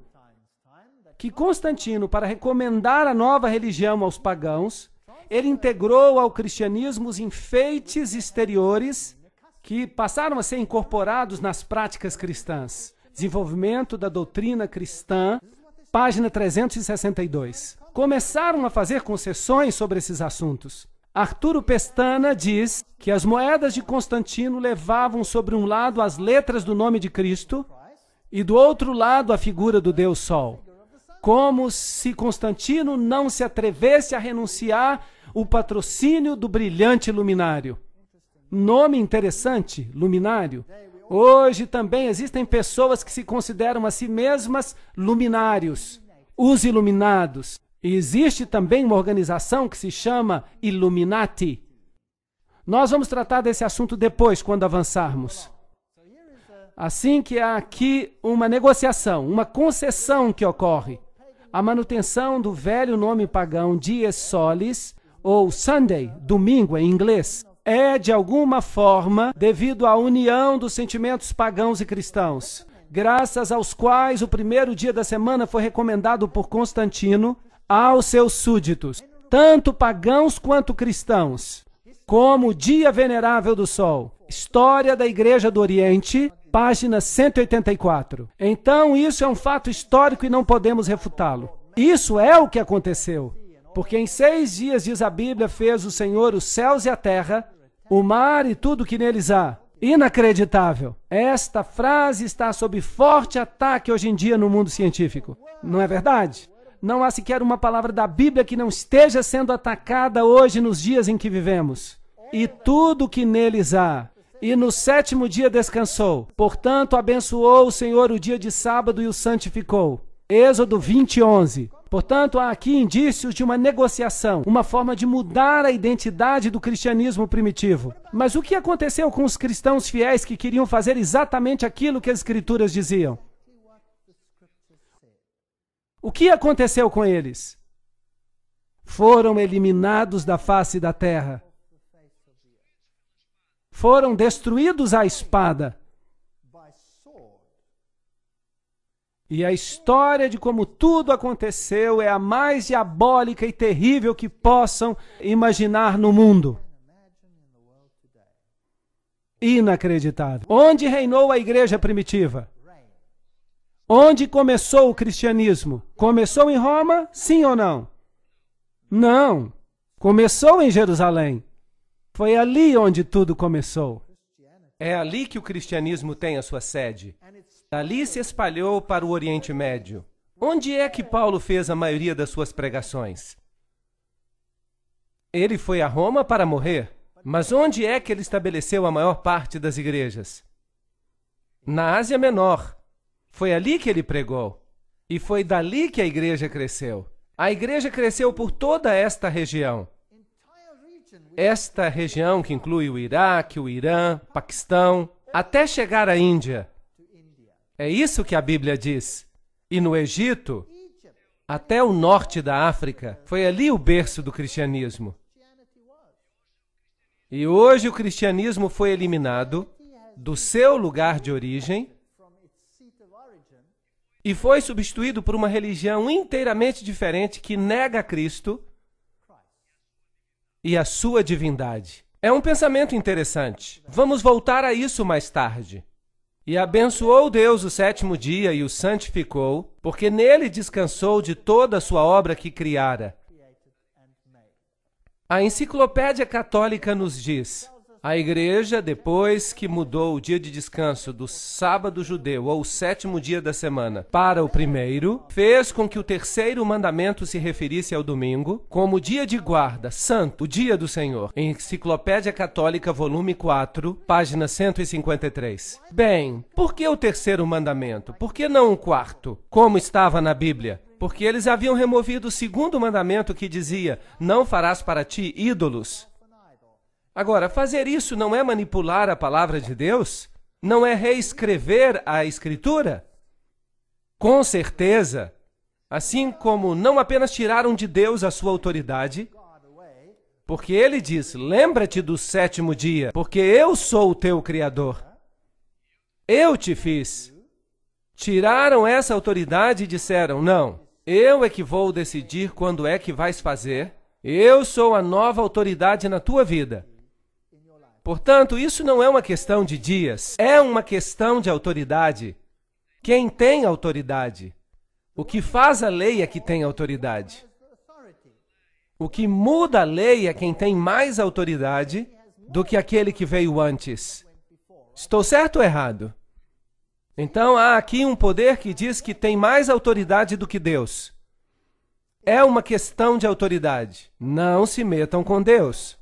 que Constantino, para recomendar a nova religião aos pagãos, ele integrou ao cristianismo os enfeites exteriores que passaram a ser incorporados nas práticas cristãs. Desenvolvimento da doutrina cristã, página 362. Começaram a fazer concessões sobre esses assuntos. Arturo Pestana diz que as moedas de Constantino levavam sobre um lado as letras do nome de Cristo e do outro lado a figura do Deus Sol. Como se Constantino não se atrevesse a renunciar o patrocínio do brilhante luminário. Nome interessante, luminário. Hoje também existem pessoas que se consideram a si mesmas luminários, os iluminados. E existe também uma organização que se chama Illuminati. Nós vamos tratar desse assunto depois, quando avançarmos. Assim que há aqui uma negociação, uma concessão que ocorre. A manutenção do velho nome pagão Dies Solis, ou Sunday, domingo em inglês, é de alguma forma devido à união dos sentimentos pagãos e cristãos. graças aos quais o primeiro dia da semana foi recomendado por Constantino aos seus súditos, tanto pagãos quanto cristãos, como o Dia Venerável do Sol. História da Igreja do Oriente, página 184. Então, isso é um fato histórico e não podemos refutá-lo. Isso é o que aconteceu. Porque em 6 dias, diz a Bíblia, fez o Senhor os céus e a terra, o mar e tudo que neles há. Inacreditável. Esta frase está sob forte ataque hoje em dia no mundo científico. Não é verdade? Não há sequer uma palavra da Bíblia que não esteja sendo atacada hoje nos dias em que vivemos. E tudo que neles há. E no 7º dia descansou. Portanto, abençoou o Senhor o dia de sábado e o santificou. Êxodo 20:11. Portanto, há aqui indícios de uma negociação, uma forma de mudar a identidade do cristianismo primitivo. Mas o que aconteceu com os cristãos fiéis que queriam fazer exatamente aquilo que as Escrituras diziam? O que aconteceu com eles? Foram eliminados da face da terra. Foram destruídos à espada. E a história de como tudo aconteceu é a mais diabólica e terrível que possam imaginar no mundo. Inacreditável. Onde reinou a igreja primitiva? Onde começou o cristianismo? Começou em Roma, sim ou não? Não. Começou em Jerusalém. Foi ali onde tudo começou. É ali que o cristianismo tem a sua sede. Dali se espalhou para o Oriente Médio. Onde é que Paulo fez a maioria das suas pregações? Ele foi a Roma para morrer. Mas onde é que ele estabeleceu a maior parte das igrejas? Na Ásia Menor. Foi ali que ele pregou. E foi dali que a igreja cresceu. A igreja cresceu por toda esta região. Esta região que inclui o Iraque, o Irã, Paquistão, até chegar à Índia. É isso que a Bíblia diz. E no Egito, até o norte da África, foi ali o berço do cristianismo. E hoje o cristianismo foi eliminado do seu lugar de origem e foi substituído por uma religião inteiramente diferente que nega Cristo e a sua divindade. É um pensamento interessante. Vamos voltar a isso mais tarde. E abençoou Deus o 7º dia e o santificou, porque nele descansou de toda a sua obra que criara. A Enciclopédia Católica nos diz: a igreja, depois que mudou o dia de descanso do sábado judeu ou o 7º dia da semana para o primeiro, fez com que o 3º mandamento se referisse ao domingo como dia de guarda, santo, o dia do Senhor. Enciclopédia Católica, volume 4, página 153. Bem, por que o 3º mandamento? Por que não o 4º, como estava na Bíblia? Porque eles haviam removido o 2º mandamento que dizia: não farás para ti ídolos. Agora, fazer isso não é manipular a palavra de Deus? Não é reescrever a Escritura? Com certeza. Assim como não apenas tiraram de Deus a sua autoridade, porque ele diz: lembra-te do 7º dia, porque eu sou o teu Criador. Eu te fiz. Tiraram essa autoridade e disseram: não, eu é que vou decidir quando é que vais fazer. Eu sou a nova autoridade na tua vida. Portanto, isso não é uma questão de dias, é uma questão de autoridade. Quem tem autoridade? O que faz a lei é que tem autoridade. O que muda a lei é quem tem mais autoridade do que aquele que veio antes. Estou certo ou errado? Então há aqui um poder que diz que tem mais autoridade do que Deus. É uma questão de autoridade. Não se metam com Deus.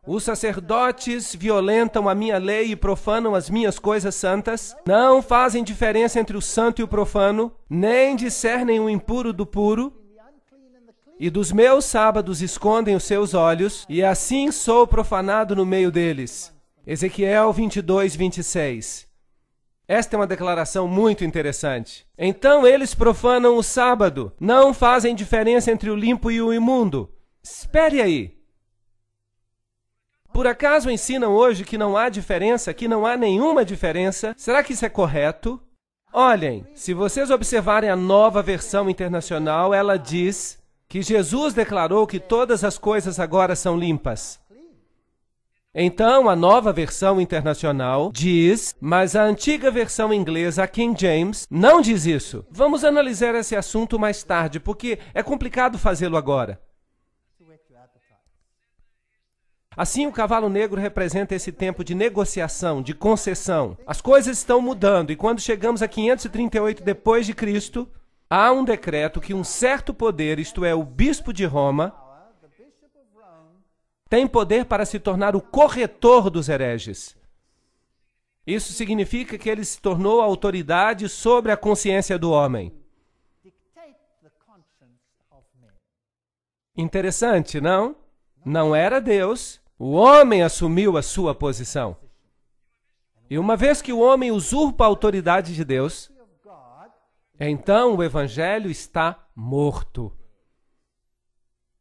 Os sacerdotes violentam a minha lei e profanam as minhas coisas santas, não fazem diferença entre o santo e o profano, nem discernem o impuro do puro, e dos meus sábados escondem os seus olhos, e assim sou profanado no meio deles. Ezequiel 22, 26. Esta é uma declaração muito interessante. Então eles profanam o sábado, não fazem diferença entre o limpo e o imundo. Espere aí. Por acaso ensinam hoje que não há diferença, que não há nenhuma diferença? Será que isso é correto? Olhem, se vocês observarem a Nova Versão Internacional, ela diz que Jesus declarou que todas as coisas agora são limpas. Então, a Nova Versão Internacional diz, mas a antiga versão inglesa, a King James, não diz isso. Vamos analisar esse assunto mais tarde, porque é complicado fazê-lo agora. Assim, o cavalo negro representa esse tempo de negociação, de concessão. As coisas estão mudando, e quando chegamos a 538 depois de Cristo, há um decreto que um certo poder, isto é, o bispo de Roma, tem poder para se tornar o corretor dos hereges. Isso significa que ele se tornou a autoridade sobre a consciência do homem. Interessante, não? Não era Deus, o homem assumiu a sua posição. E uma vez que o homem usurpa a autoridade de Deus, então o evangelho está morto.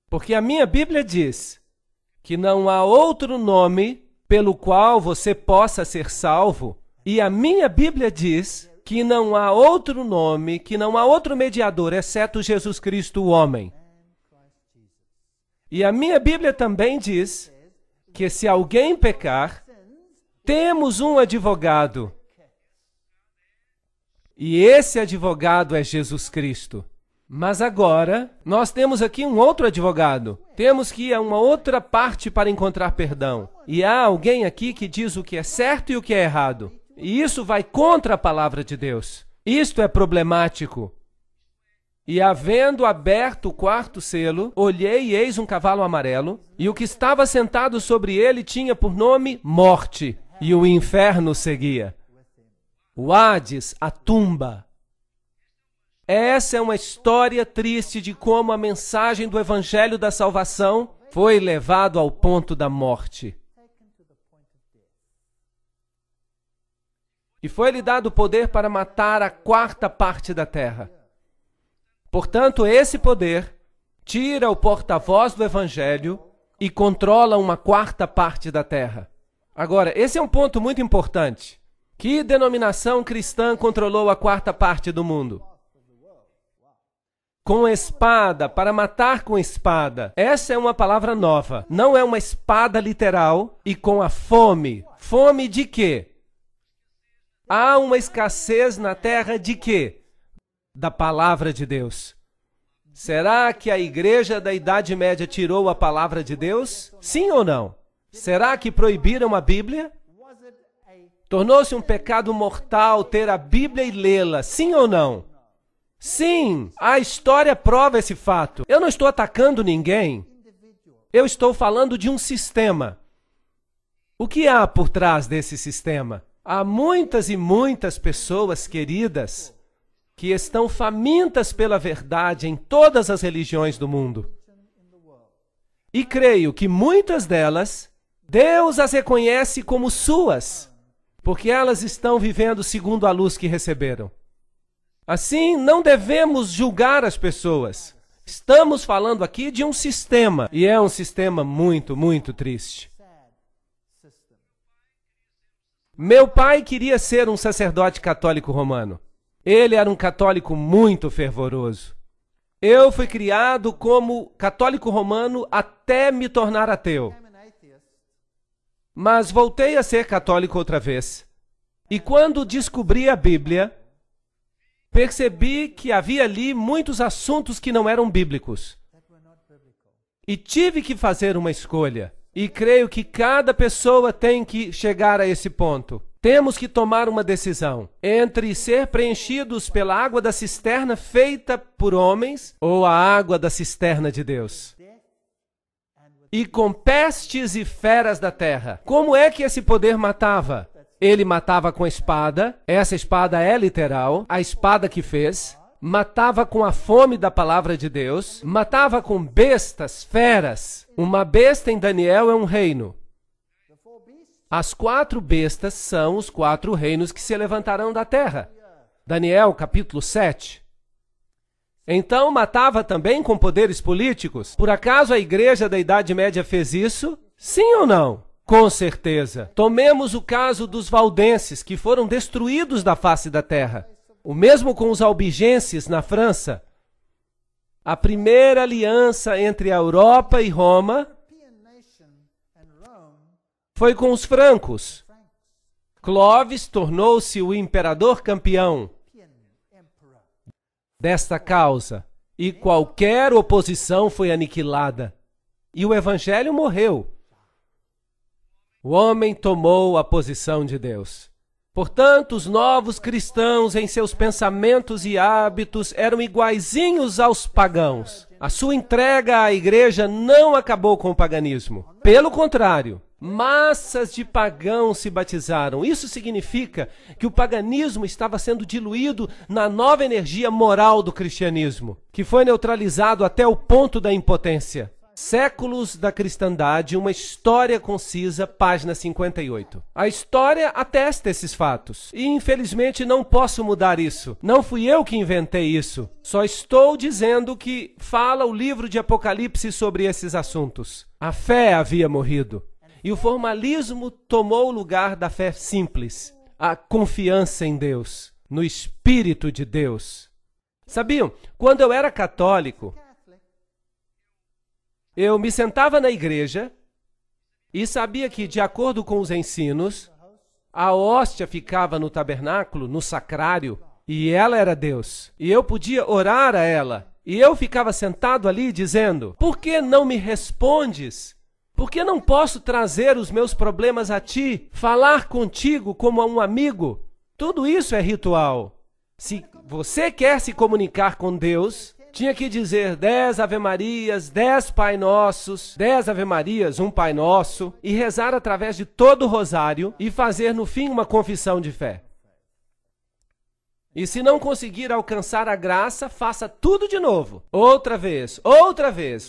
Porque a minha Bíblia diz que não há outro nome pelo qual você possa ser salvo, e a minha Bíblia diz que não há outro nome, que não há outro mediador, exceto Jesus Cristo, o homem. E a minha Bíblia também diz que se alguém pecar, temos um advogado. E esse advogado é Jesus Cristo. Mas agora, nós temos aqui um outro advogado. Temos que ir a uma outra parte para encontrar perdão. E há alguém aqui que diz o que é certo e o que é errado. E isso vai contra a palavra de Deus. Isto é problemático. E havendo aberto o quarto selo, olhei e eis um cavalo amarelo, e o que estava sentado sobre ele tinha por nome Morte, e o inferno seguia. O Hades, a tumba. Essa é uma história triste de como a mensagem do Evangelho da Salvação foi levado ao ponto da morte. E foi-lhe dado o poder para matar a quarta parte da terra. Portanto, esse poder tira o porta-voz do Evangelho e controla uma quarta parte da terra. Agora, esse é um ponto muito importante. Que denominação cristã controlou a quarta parte do mundo? Com espada, para matar com espada. Essa é uma palavra nova. Não é uma espada literal. E com a fome. Fome de quê? Há uma escassez na terra de quê? Da palavra de Deus. Será que a igreja da Idade Média tirou a palavra de Deus? Sim ou não? Será que proibiram a Bíblia? Tornou-se um pecado mortal ter a Bíblia e lê-la? Sim ou não? Sim, a história prova esse fato. Eu não estou atacando ninguém. Eu estou falando de um sistema. O que há por trás desse sistema? Há muitas e muitas pessoas queridas que estão famintas pela verdade em todas as religiões do mundo. E creio que muitas delas, Deus as reconhece como suas, porque elas estão vivendo segundo a luz que receberam. Assim, não devemos julgar as pessoas. Estamos falando aqui de um sistema, e é um sistema muito, muito triste. Meu pai queria ser um sacerdote católico romano. Ele era um católico muito fervoroso. Eu fui criado como católico romano até me tornar ateu. Mas voltei a ser católico outra vez. E quando descobri a Bíblia, percebi que havia ali muitos assuntos que não eram bíblicos. E tive que fazer uma escolha. E creio que cada pessoa tem que chegar a esse ponto. Temos que tomar uma decisão entre ser preenchidos pela água da cisterna feita por homens ou a água da cisterna de Deus. E com pestes e feras da terra. Como é que esse poder matava? Ele matava com espada, essa espada é literal, a espada que fez. Matava com a fome da palavra de Deus, matava com bestas, feras. Uma besta em Daniel é um reino. As 4 bestas são os 4 reinos que se levantarão da terra. Daniel, capítulo 7. Então matava também com poderes políticos. Por acaso a igreja da Idade Média fez isso? Sim ou não? Com certeza. Tomemos o caso dos valdenses, que foram destruídos da face da terra. O mesmo com os albigenses na França. A primeira aliança entre a Europa e Roma foi com os francos. Clovis tornou-se o imperador campeão desta causa, e qualquer oposição foi aniquilada. E o evangelho morreu. O homem tomou a posição de Deus. Portanto, os novos cristãos, em seus pensamentos e hábitos, eram iguaizinhos aos pagãos. A sua entrega à igreja não acabou com o paganismo. Pelo contrário, massas de pagãos se batizaram. Isso significa que o paganismo estava sendo diluído na nova energia moral do cristianismo, que foi neutralizado até o ponto da impotência. Séculos da cristandade, uma história concisa, página 58. A história atesta esses fatos. E, infelizmente, não posso mudar isso. Não fui eu que inventei isso. Só estou dizendo que fala o livro de Apocalipse sobre esses assuntos. A fé havia morrido. E o formalismo tomou o lugar da fé simples. A confiança em Deus, no Espírito de Deus. Sabiam? Quando eu era católico, eu me sentava na igreja e sabia que, de acordo com os ensinos, a hóstia ficava no tabernáculo, no sacrário, e ela era Deus. E eu podia orar a ela. E eu ficava sentado ali dizendo: por que não me respondes? Por que não posso trazer os meus problemas a ti, falar contigo como a um amigo? Tudo isso é ritual. Se você quer se comunicar com Deus, tinha que dizer 10 Ave-Marias, 10 Pai Nossos, 10 Ave-Marias, um Pai Nosso, e rezar através de todo o rosário e fazer no fim uma confissão de fé. E se não conseguir alcançar a graça, faça tudo de novo. Outra vez,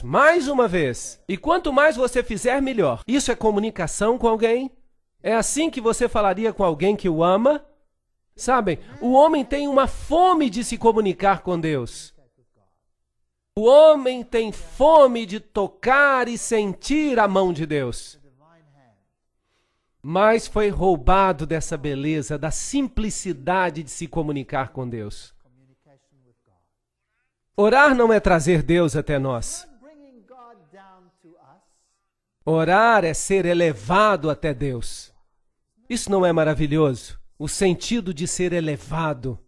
mais uma vez. E quanto mais você fizer, melhor. Isso é comunicação com alguém? É assim que você falaria com alguém que o ama? Sabem, o homem tem uma fome de se comunicar com Deus. O homem tem fome de tocar e sentir a mão de Deus. Mas foi roubado dessa beleza, da simplicidade de se comunicar com Deus. Orar não é trazer Deus até nós. Orar é ser elevado até Deus. Isso não é maravilhoso? O sentido de ser elevado.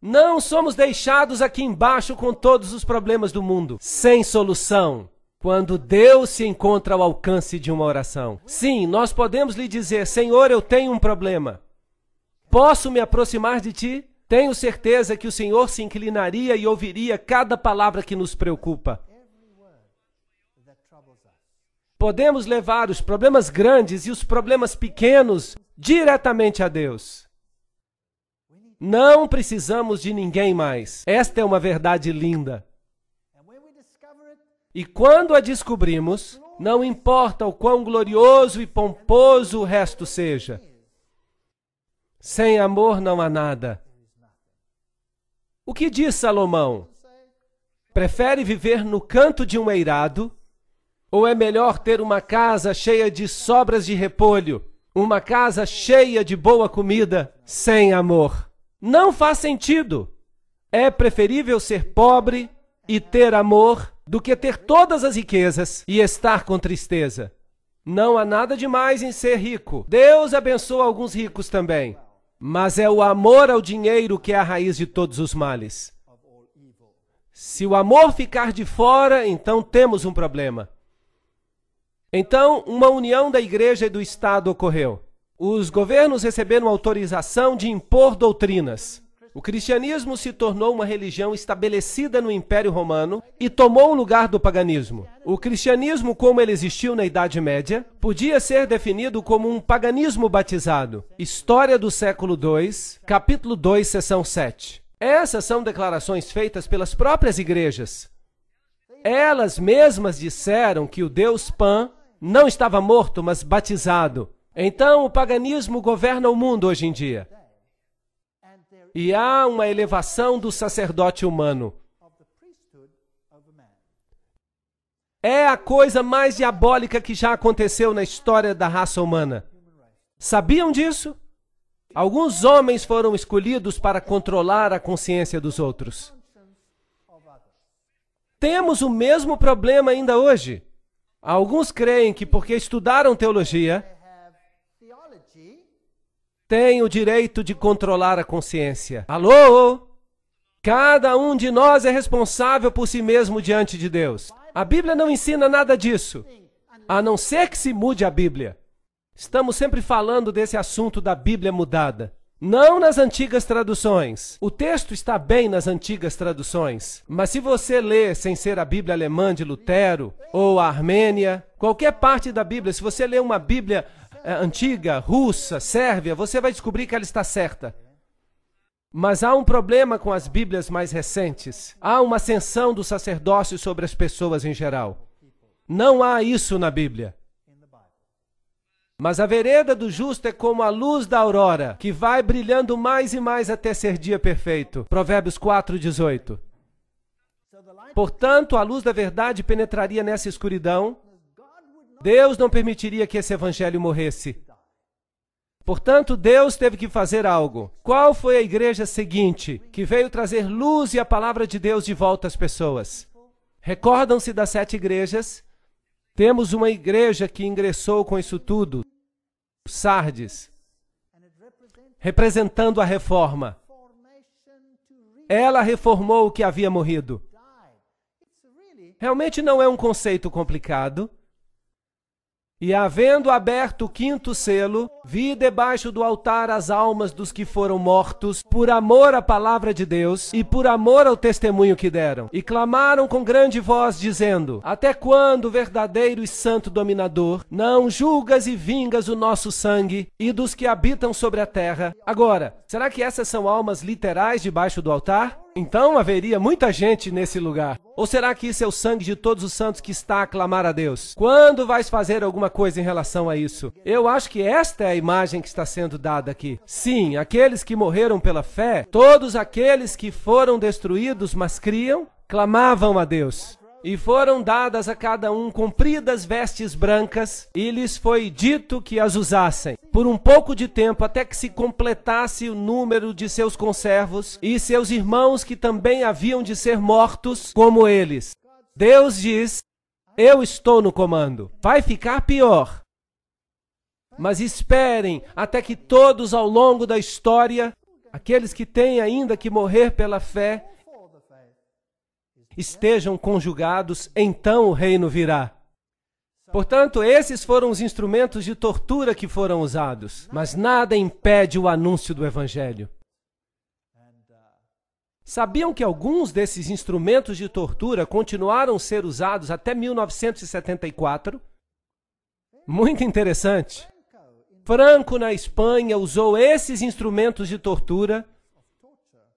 Não somos deixados aqui embaixo com todos os problemas do mundo, sem solução, quando Deus se encontra ao alcance de uma oração. Sim, nós podemos lhe dizer: Senhor, eu tenho um problema. Posso me aproximar de ti? Tenho certeza que o Senhor se inclinaria e ouviria cada palavra que nos preocupa. Podemos levar os problemas grandes e os problemas pequenos diretamente a Deus. Não precisamos de ninguém mais. Esta é uma verdade linda. E quando a descobrimos, não importa o quão glorioso e pomposo o resto seja. Sem amor não há nada. O que diz Salomão? Prefere viver no canto de um eirado? Ou é melhor ter uma casa cheia de sobras de repolho, uma casa cheia de boa comida, sem amor? Não faz sentido. É preferível ser pobre e ter amor do que ter todas as riquezas e estar com tristeza. Não há nada demais em ser rico. Deus abençoa alguns ricos também. Mas é o amor ao dinheiro que é a raiz de todos os males. Se o amor ficar de fora, então temos um problema. Então, uma união da igreja e do Estado ocorreu. Os governos receberam autorização de impor doutrinas. O cristianismo se tornou uma religião estabelecida no Império Romano e tomou o lugar do paganismo. O cristianismo, como ele existiu na Idade Média, podia ser definido como um paganismo batizado. História do século II, capítulo 2, seção 7. Essas são declarações feitas pelas próprias igrejas. Elas mesmas disseram que o Deus Pan não estava morto, mas batizado. Então, o paganismo governa o mundo hoje em dia. E há uma elevação do sacerdote humano. É a coisa mais diabólica que já aconteceu na história da raça humana. Sabiam disso? Alguns homens foram escolhidos para controlar a consciência dos outros. Temos o mesmo problema ainda hoje. Alguns creem que porque estudaram teologia, têm o direito de controlar a consciência. Alô? Cada um de nós é responsável por si mesmo diante de Deus. A Bíblia não ensina nada disso, a não ser que se mude a Bíblia. Estamos sempre falando desse assunto da Bíblia mudada. Não nas antigas traduções. O texto está bem nas antigas traduções. Mas se você lê sem ser a Bíblia alemã de Lutero ou a Armênia, qualquer parte da Bíblia, se você lê uma Bíblia antiga, russa, sérvia, você vai descobrir que ela está certa. Mas há um problema com as Bíblias mais recentes. Há uma ascensão do sacerdócio sobre as pessoas em geral. Não há isso na Bíblia. Mas a vereda do justo é como a luz da aurora, que vai brilhando mais e mais até ser dia perfeito. Provérbios 4:18. Portanto, a luz da verdade penetraria nessa escuridão. Deus não permitiria que esse evangelho morresse. Portanto, Deus teve que fazer algo. Qual foi a igreja seguinte que veio trazer luz e a palavra de Deus de volta às pessoas? Recordam-se das 7 igrejas? Temos uma igreja que ingressou com isso tudo, Sardes, representando a reforma. Ela reformou o que havia morrido. Realmente não é um conceito complicado. E havendo aberto o 5º selo, vi debaixo do altar as almas dos que foram mortos, por amor à palavra de Deus e por amor ao testemunho que deram. E clamaram com grande voz, dizendo: Até quando, verdadeiro e santo dominador, não julgas e vingas o nosso sangue e dos que habitam sobre a terra? Agora, será que essas são almas literais debaixo do altar? Então haveria muita gente nesse lugar. Ou será que isso é o sangue de todos os santos que está a clamar a Deus? Quando vais fazer alguma coisa em relação a isso? Eu acho que esta é a imagem que está sendo dada aqui. Sim, aqueles que morreram pela fé, todos aqueles que foram destruídos, mas criam, clamavam a Deus. E foram dadas a cada um compridas vestes brancas, e lhes foi dito que as usassem, por um pouco de tempo, até que se completasse o número de seus conservos e seus irmãos que também haviam de ser mortos, como eles. Deus diz: eu estou no comando. Vai ficar pior. Mas esperem até que todos ao longo da história, aqueles que têm ainda que morrer pela fé, estejam conjugados, então o reino virá. Portanto, esses foram os instrumentos de tortura que foram usados, mas nada impede o anúncio do evangelho. Sabiam que alguns desses instrumentos de tortura continuaram a ser usados até 1974? Muito interessante. Franco, na Espanha, usou esses instrumentos de tortura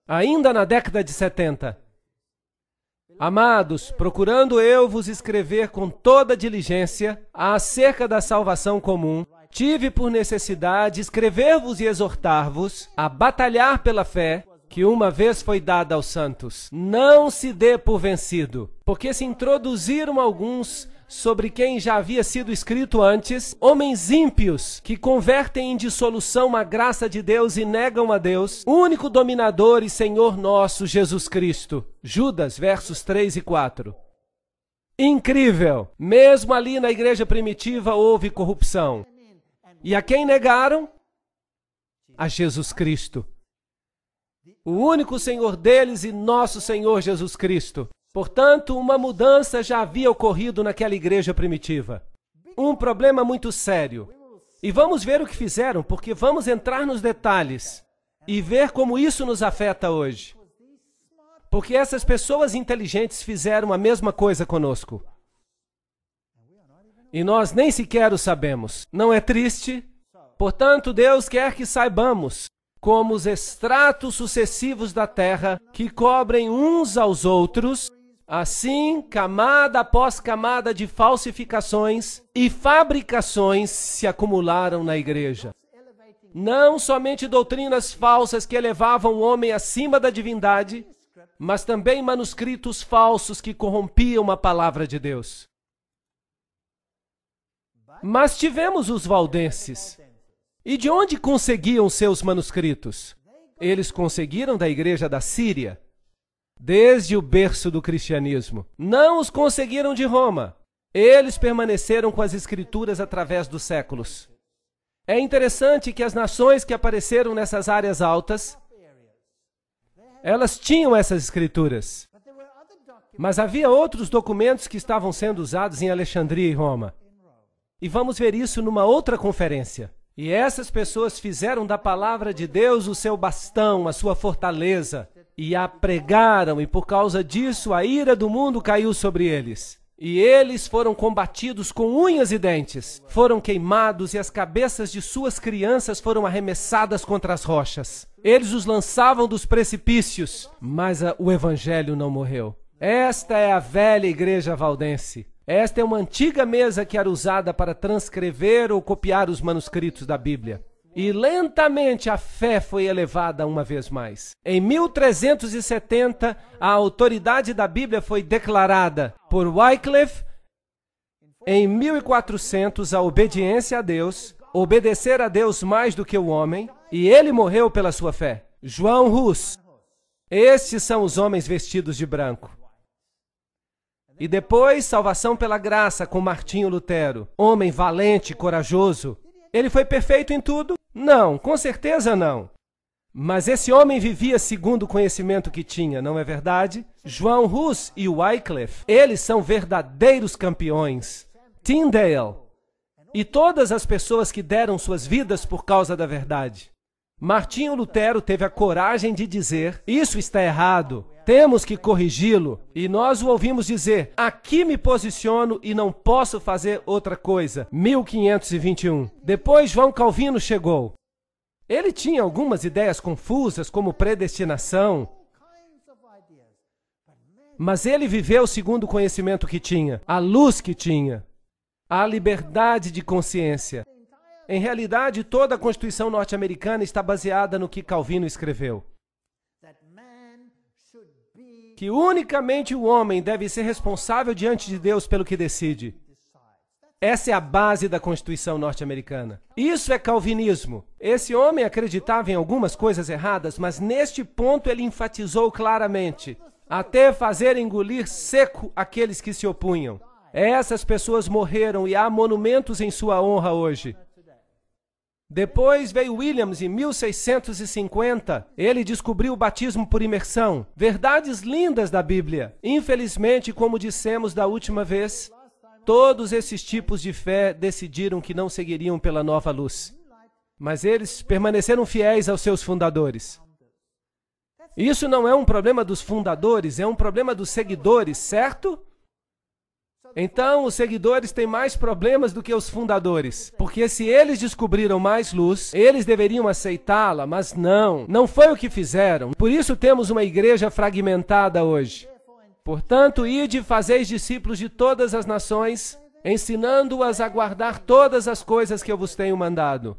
ainda na década de 70. Amados, procurando eu vos escrever com toda diligência acerca da salvação comum, tive por necessidade escrever-vos e exortar-vos a batalhar pela fé que uma vez foi dada aos santos. Não se dê por vencido, porque se introduziram alguns sobre quem já havia sido escrito antes, homens ímpios que convertem em dissolução a graça de Deus e negam a Deus, único dominador e Senhor nosso, Jesus Cristo. Judas, versos 3 e 4. Incrível! Mesmo ali na igreja primitiva houve corrupção. E a quem negaram? A Jesus Cristo. O único Senhor deles e nosso Senhor Jesus Cristo. Portanto, uma mudança já havia ocorrido naquela igreja primitiva. Um problema muito sério. E vamos ver o que fizeram, porque vamos entrar nos detalhes e ver como isso nos afeta hoje. Porque essas pessoas inteligentes fizeram a mesma coisa conosco. E nós nem sequer o sabemos. Não é triste? Portanto, Deus quer que saibamos, como os estratos sucessivos da terra, que cobrem uns aos outros, assim, camada após camada de falsificações e fabricações se acumularam na igreja. Não somente doutrinas falsas que elevavam o homem acima da divindade, mas também manuscritos falsos que corrompiam a palavra de Deus. Mas tivemos os valdenses. E de onde conseguiam seus manuscritos? Eles conseguiram da igreja da Síria, desde o berço do cristianismo. Não os conseguiram de Roma. Eles permaneceram com as escrituras através dos séculos. É interessante que as nações que apareceram nessas áreas altas, elas tinham essas escrituras. Mas havia outros documentos que estavam sendo usados em Alexandria e Roma. E vamos ver isso numa outra conferência. E essas pessoas fizeram da palavra de Deus o seu bastão, a sua fortaleza, e a pregaram, e por causa disso a ira do mundo caiu sobre eles. E eles foram combatidos com unhas e dentes, foram queimados e as cabeças de suas crianças foram arremessadas contra as rochas. Eles os lançavam dos precipícios, mas o evangelho não morreu. Esta é a velha igreja valdense. Esta é uma antiga mesa que era usada para transcrever ou copiar os manuscritos da Bíblia. E lentamente a fé foi elevada uma vez mais. Em 1370, a autoridade da Bíblia foi declarada por Wycliffe. Em 1400, a obediência a Deus, obedecer a Deus mais do que o homem, e ele morreu pela sua fé. João Hus. Estes são os homens vestidos de branco. E depois, salvação pela graça com Martinho Lutero, homem valente, corajoso. Ele foi perfeito em tudo? Não, com certeza não. Mas esse homem vivia segundo o conhecimento que tinha, não é verdade? João Hus e Wycliffe, eles são verdadeiros campeões. Tyndale e todas as pessoas que deram suas vidas por causa da verdade. Martinho Lutero teve a coragem de dizer, isso está errado, temos que corrigi-lo. E nós o ouvimos dizer, aqui me posiciono e não posso fazer outra coisa. 1521. Depois João Calvino chegou. Ele tinha algumas ideias confusas, como predestinação, mas ele viveu segundo o conhecimento que tinha, a luz que tinha, a liberdade de consciência. Em realidade, toda a Constituição norte-americana está baseada no que Calvino escreveu. Que unicamente o homem deve ser responsável diante de Deus pelo que decide. Essa é a base da Constituição norte-americana. Isso é calvinismo. Esse homem acreditava em algumas coisas erradas, mas neste ponto ele enfatizou claramente, até fazer engolir seco aqueles que se opunham. Essas pessoas morreram e há monumentos em sua honra hoje. Depois veio Williams em 1650. Ele descobriu o batismo por imersão. Verdades lindas da Bíblia. Infelizmente, como dissemos da última vez, todos esses tipos de fé decidiram que não seguiriam pela nova luz. Mas eles permaneceram fiéis aos seus fundadores. Isso não é um problema dos fundadores, é um problema dos seguidores, certo? Então, os seguidores têm mais problemas do que os fundadores, porque se eles descobriram mais luz, eles deveriam aceitá-la, mas não foi o que fizeram. Por isso temos uma igreja fragmentada hoje. Portanto, ide e fazeis discípulos de todas as nações, ensinando-as a guardar todas as coisas que eu vos tenho mandado.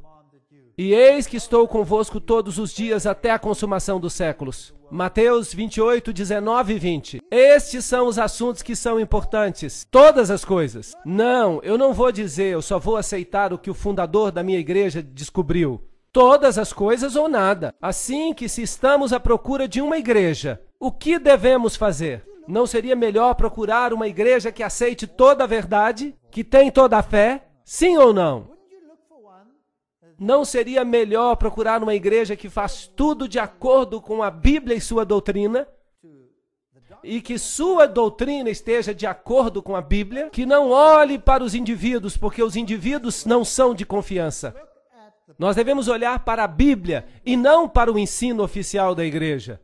E eis que estou convosco todos os dias até a consumação dos séculos. Mateus 28, 19 e 20. Estes são os assuntos que são importantes. Todas as coisas. Não, eu não vou dizer, eu só vou aceitar o que o fundador da minha igreja descobriu. Todas as coisas ou nada. Assim que se estamos à procura de uma igreja, o que devemos fazer? Não seria melhor procurar uma igreja que aceite toda a verdade, que tem toda a fé? Sim ou não? Não seria melhor procurar uma igreja que faz tudo de acordo com a Bíblia e sua doutrina? E que sua doutrina esteja de acordo com a Bíblia? Que não olhe para os indivíduos, porque os indivíduos não são de confiança. Nós devemos olhar para a Bíblia e não para o ensino oficial da igreja.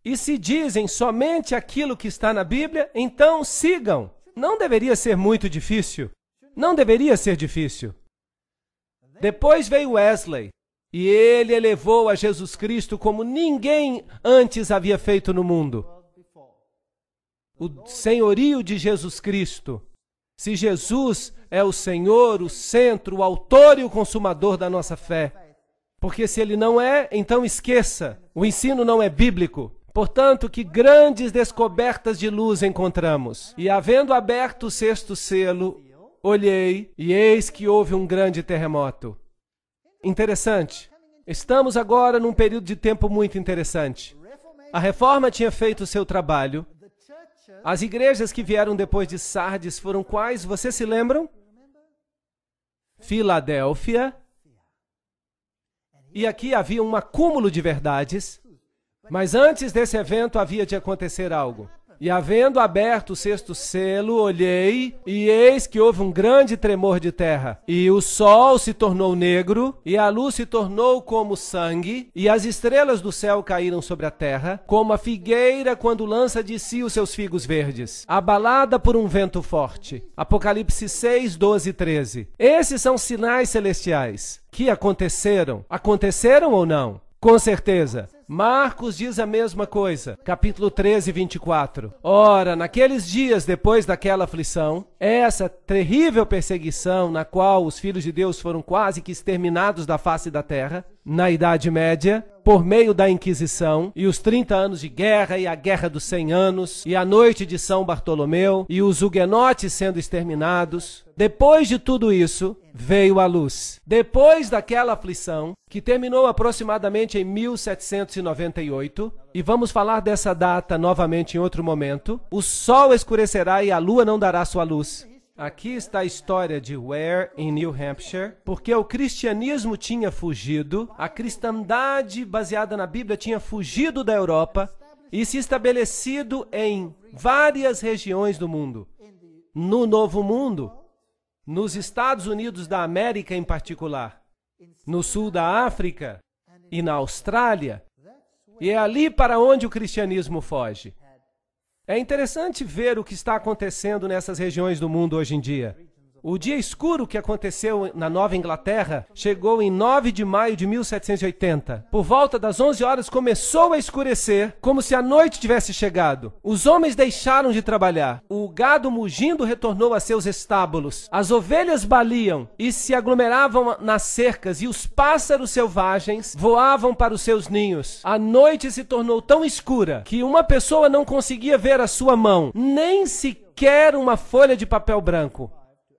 E se dizem somente aquilo que está na Bíblia, então sigam. Não deveria ser muito difícil. Não deveria ser difícil. Depois veio Wesley, e ele elevou a Jesus Cristo como ninguém antes havia feito no mundo. O senhorio de Jesus Cristo. Se Jesus é o Senhor, o centro, o autor e o consumador da nossa fé. Porque se ele não é, então esqueça. O ensino não é bíblico. Portanto, que grandes descobertas de luz encontramos. E havendo aberto o sexto selo, olhei, e eis que houve um grande terremoto. Interessante. Estamos agora num período de tempo muito interessante. A Reforma tinha feito o seu trabalho. As igrejas que vieram depois de Sardes foram quais? Vocês se lembram? Filadélfia. E aqui havia um acúmulo de verdades. Mas antes desse evento havia de acontecer algo. E havendo aberto o sexto selo, olhei, e eis que houve um grande tremor de terra. E o sol se tornou negro, e a luz se tornou como sangue, e as estrelas do céu caíram sobre a terra, como a figueira quando lança de si os seus figos verdes, abalada por um vento forte. Apocalipse 6, 12 e 13. Esses são sinais celestiais que aconteceram. Aconteceram ou não? Com certeza. Marcos diz a mesma coisa, capítulo 13, 24. Ora, naqueles dias depois daquela aflição, essa terrível perseguição na qual os filhos de Deus foram quase que exterminados da face da terra, na Idade Média, por meio da Inquisição, e os 30 anos de guerra, e a Guerra dos 100 anos, e a noite de São Bartolomeu, e os huguenotes sendo exterminados. Depois de tudo isso, veio a luz. Depois daquela aflição, que terminou aproximadamente em 1798, e vamos falar dessa data novamente em outro momento, o sol escurecerá e a lua não dará sua luz. Aqui está a história de Ware, em New Hampshire, porque o cristianismo tinha fugido, a cristandade baseada na Bíblia tinha fugido da Europa e se estabelecido em várias regiões do mundo. No Novo Mundo, nos Estados Unidos da América em particular, no sul da África e na Austrália, e é ali para onde o cristianismo foge. É interessante ver o que está acontecendo nessas regiões do mundo hoje em dia. O dia escuro que aconteceu na Nova Inglaterra chegou em 9 de maio de 1780. Por volta das 11 horas começou a escurecer, como se a noite tivesse chegado. Os homens deixaram de trabalhar. O gado mugindo retornou a seus estábulos. As ovelhas baliam e se aglomeravam nas cercas, e os pássaros selvagens voavam para os seus ninhos. A noite se tornou tão escura que uma pessoa não conseguia ver a sua mão, nem sequer uma folha de papel branco.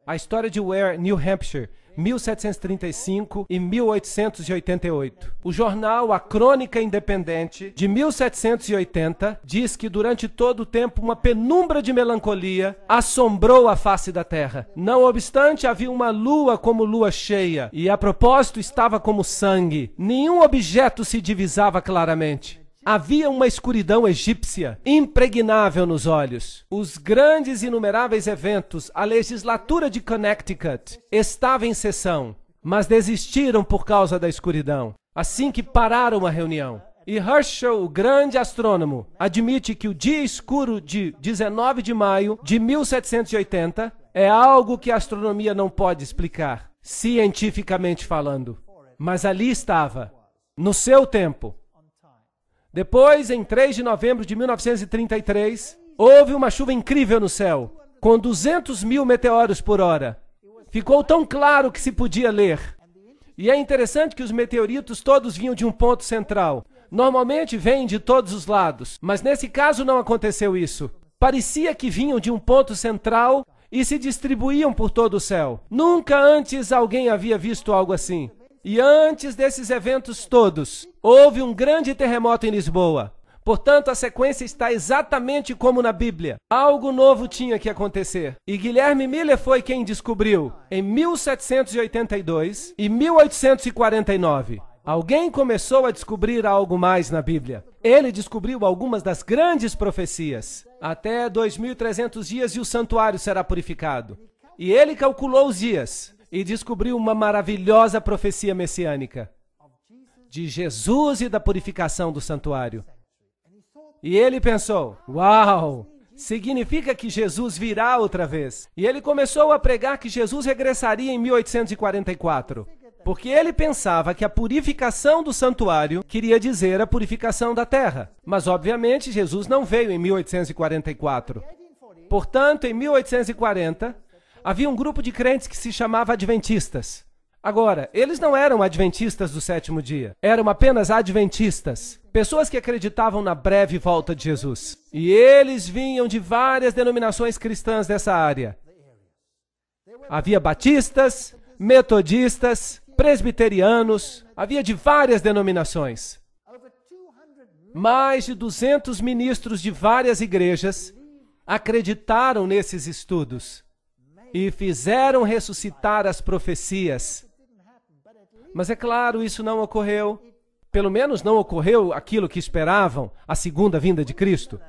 A história de Ware, New Hampshire, 1735 e 1888. O jornal A Crônica Independente, de 1780, diz que durante todo o tempo uma penumbra de melancolia assombrou a face da terra. Não obstante, havia uma lua como lua cheia, e a propósito estava como sangue. Nenhum objeto se divisava claramente. Havia uma escuridão egípcia, impregnável nos olhos. Os grandes e inumeráveis eventos, a legislatura de Connecticut estava em sessão, mas desistiram por causa da escuridão, assim que pararam a reunião. E Herschel, o grande astrônomo, admite que o dia escuro de 19 de maio de 1780 é algo que a astronomia não pode explicar, cientificamente falando. Mas ali estava, no seu tempo. Depois, em 3 de novembro de 1933, houve uma chuva incrível no céu, com 200 mil meteoros por hora. Ficou tão claro que se podia ler. E é interessante que os meteoritos todos vinham de um ponto central. Normalmente vêm de todos os lados, mas nesse caso não aconteceu isso. Parecia que vinham de um ponto central e se distribuíam por todo o céu. Nunca antes alguém havia visto algo assim. E antes desses eventos todos, houve um grande terremoto em Lisboa. Portanto, a sequência está exatamente como na Bíblia. Algo novo tinha que acontecer. E Guilherme Miller foi quem descobriu, em 1782 e 1849. Alguém começou a descobrir algo mais na Bíblia. Ele descobriu algumas das grandes profecias. Até 2.300 dias e o santuário será purificado. E ele calculou os dias e descobriu uma maravilhosa profecia messiânica de Jesus e da purificação do santuário. E ele pensou, uau, significa que Jesus virá outra vez. E ele começou a pregar que Jesus regressaria em 1844, porque ele pensava que a purificação do santuário queria dizer a purificação da terra. Mas, obviamente, Jesus não veio em 1844. Portanto, em 1840, havia um grupo de crentes que se chamava adventistas. Agora, eles não eram adventistas do sétimo dia, eram apenas adventistas, pessoas que acreditavam na breve volta de Jesus. E eles vinham de várias denominações cristãs dessa área. Havia batistas, metodistas, presbiterianos, havia de várias denominações. Mais de 200 ministros de várias igrejas acreditaram nesses estudos e fizeram ressuscitar as profecias. Mas é claro, isso não ocorreu. Pelo menos não ocorreu aquilo que esperavam, a segunda vinda de Cristo.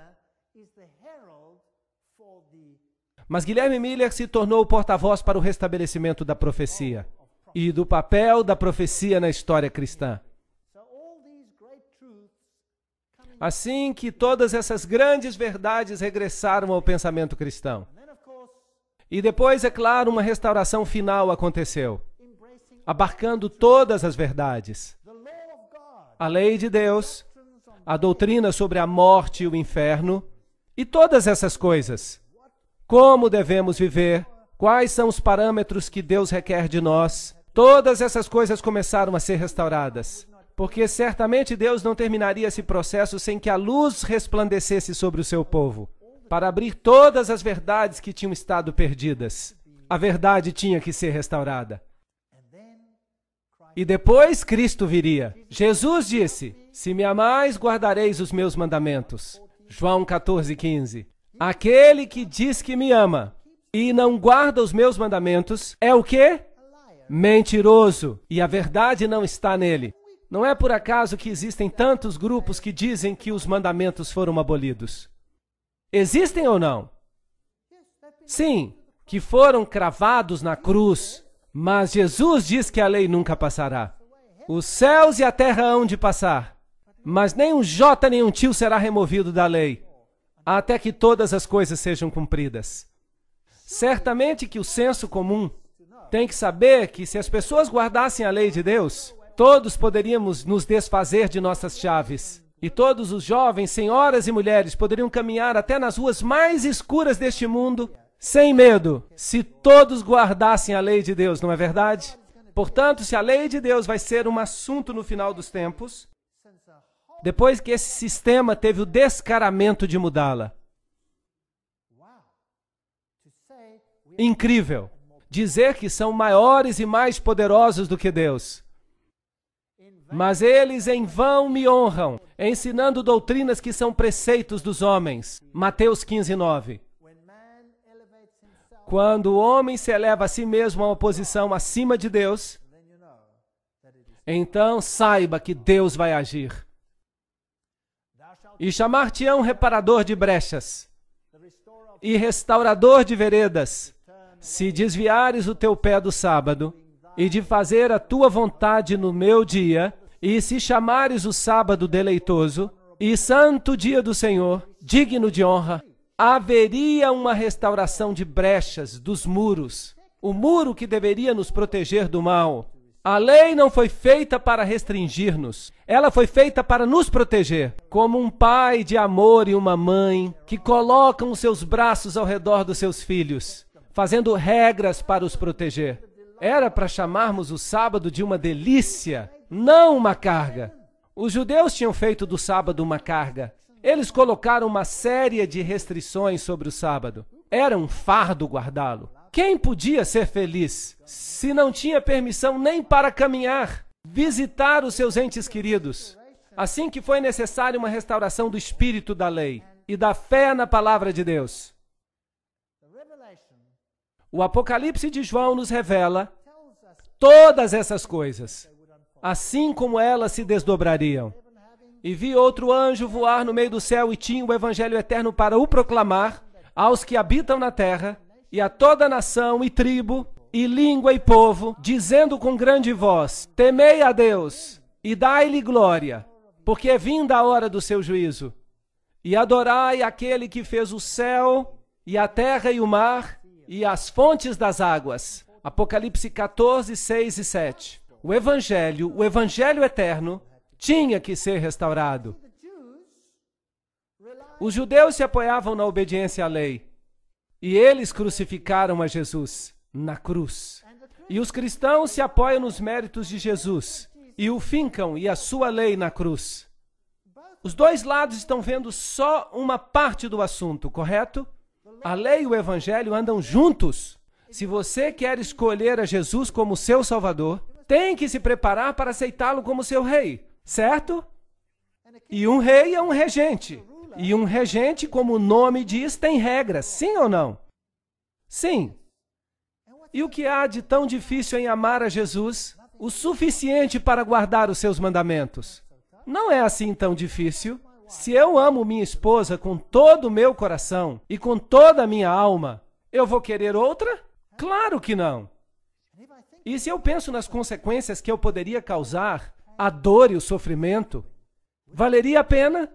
Mas Guilherme Miller se tornou o porta-voz para o restabelecimento da profecia e do papel da profecia na história cristã. Assim que todas essas grandes verdades regressaram ao pensamento cristão. E depois, é claro, uma restauração final aconteceu, abarcando todas as verdades. A lei de Deus, a doutrina sobre a morte e o inferno, e todas essas coisas. Como devemos viver, quais são os parâmetros que Deus requer de nós. Todas essas coisas começaram a ser restauradas, porque certamente Deus não terminaria esse processo sem que a luz resplandecesse sobre o seu povo, para abrir todas as verdades que tinham estado perdidas. A verdade tinha que ser restaurada. E depois Cristo viria. Jesus disse: se me amais, guardareis os meus mandamentos. João 14:15. Aquele que diz que me ama e não guarda os meus mandamentos é o quê? Mentiroso. E a verdade não está nele. Não é por acaso que existem tantos grupos que dizem que os mandamentos foram abolidos. Existem ou não? Sim, que foram cravados na cruz. Mas Jesus diz que a lei nunca passará. Os céus e a terra hão de passar, mas nem um jota nem um tio será removido da lei, até que todas as coisas sejam cumpridas. Certamente que o senso comum tem que saber que se as pessoas guardassem a lei de Deus, todos poderíamos nos desfazer de nossas chaves. E todos os jovens, senhoras e mulheres, poderiam caminhar até nas ruas mais escuras deste mundo, sem medo, se todos guardassem a lei de Deus, não é verdade? Portanto, se a lei de Deus vai ser um assunto no final dos tempos, depois que esse sistema teve o descaramento de mudá-la. Incrível! Dizer que são maiores e mais poderosos do que Deus. Mas eles em vão me honram, ensinando doutrinas que são preceitos dos homens. Mateus 15:9. Quando o homem se eleva a si mesmo a uma posição acima de Deus, então saiba que Deus vai agir. E chamar-te-ão reparador de brechas e restaurador de veredas, se desviares o teu pé do sábado e de fazer a tua vontade no meu dia, e se chamares o sábado deleitoso e santo dia do Senhor, digno de honra, haveria uma restauração de brechas, dos muros, o muro que deveria nos proteger do mal. A lei não foi feita para restringir-nos, ela foi feita para nos proteger, como um pai de amor e uma mãe que colocam os seus braços ao redor dos seus filhos, fazendo regras para os proteger. Era para chamarmos o sábado de uma delícia, não uma carga. Os judeus tinham feito do sábado uma carga. Eles colocaram uma série de restrições sobre o sábado. Era um fardo guardá-lo. Quem podia ser feliz se não tinha permissão nem para caminhar, visitar os seus entes queridos? Assim que foi necessária uma restauração do espírito da lei e da fé na palavra de Deus. O Apocalipse de João nos revela todas essas coisas, assim como elas se desdobrariam. E vi outro anjo voar no meio do céu e tinha o evangelho eterno para o proclamar aos que habitam na terra e a toda nação e tribo e língua e povo, dizendo com grande voz: temei a Deus e dai-lhe glória, porque é vinda a hora do seu juízo. E adorai aquele que fez o céu e a terra e o mar e as fontes das águas. Apocalipse 14, 6 e 7. O evangelho eterno, tinha que ser restaurado. Os judeus se apoiavam na obediência à lei. E eles crucificaram a Jesus na cruz. E os cristãos se apoiam nos méritos de Jesus e o fincam e a sua lei na cruz. Os dois lados estão vendo só uma parte do assunto, correto? A lei e o evangelho andam juntos. Se você quer escolher a Jesus como seu Salvador, tem que se preparar para aceitá-lo como seu rei, certo? E um rei é um regente. E um regente, como o nome diz, tem regras, sim ou não? Sim. E o que há de tão difícil em amar a Jesus? O suficiente para guardar os seus mandamentos. Não é assim tão difícil. Se eu amo minha esposa com todo o meu coração e com toda a minha alma, eu vou querer outra? Claro que não. E se eu penso nas consequências que eu poderia causar, a dor e o sofrimento, valeria a pena?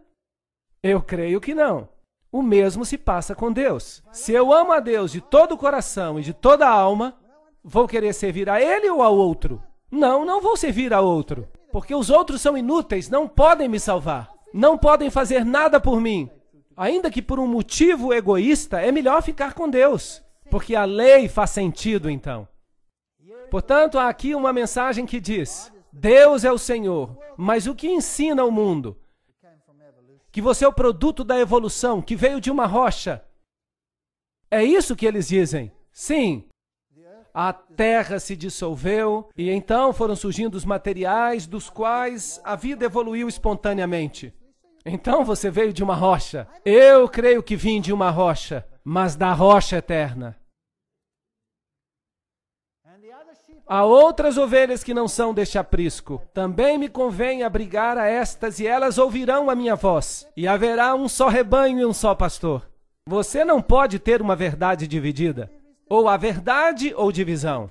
Eu creio que não. O mesmo se passa com Deus. Se eu amo a Deus de todo o coração e de toda a alma, vou querer servir a Ele ou ao outro? Não, não vou servir a outro, porque os outros são inúteis, não podem me salvar, não podem fazer nada por mim. Ainda que por um motivo egoísta, é melhor ficar com Deus, porque a lei faz sentido então. Portanto, há aqui uma mensagem que diz: Deus é o Senhor, mas o que ensina ao mundo? Que você é o produto da evolução, que veio de uma rocha. É isso que eles dizem. Sim. A terra se dissolveu e então foram surgindo os materiais dos quais a vida evoluiu espontaneamente. Então você veio de uma rocha. Eu creio que vim de uma rocha, mas da rocha eterna. Há outras ovelhas que não são deste aprisco. Também me convém abrigar a estas, e elas ouvirão a minha voz. E haverá um só rebanho e um só pastor. Você não pode ter uma verdade dividida. Ou a verdade ou divisão.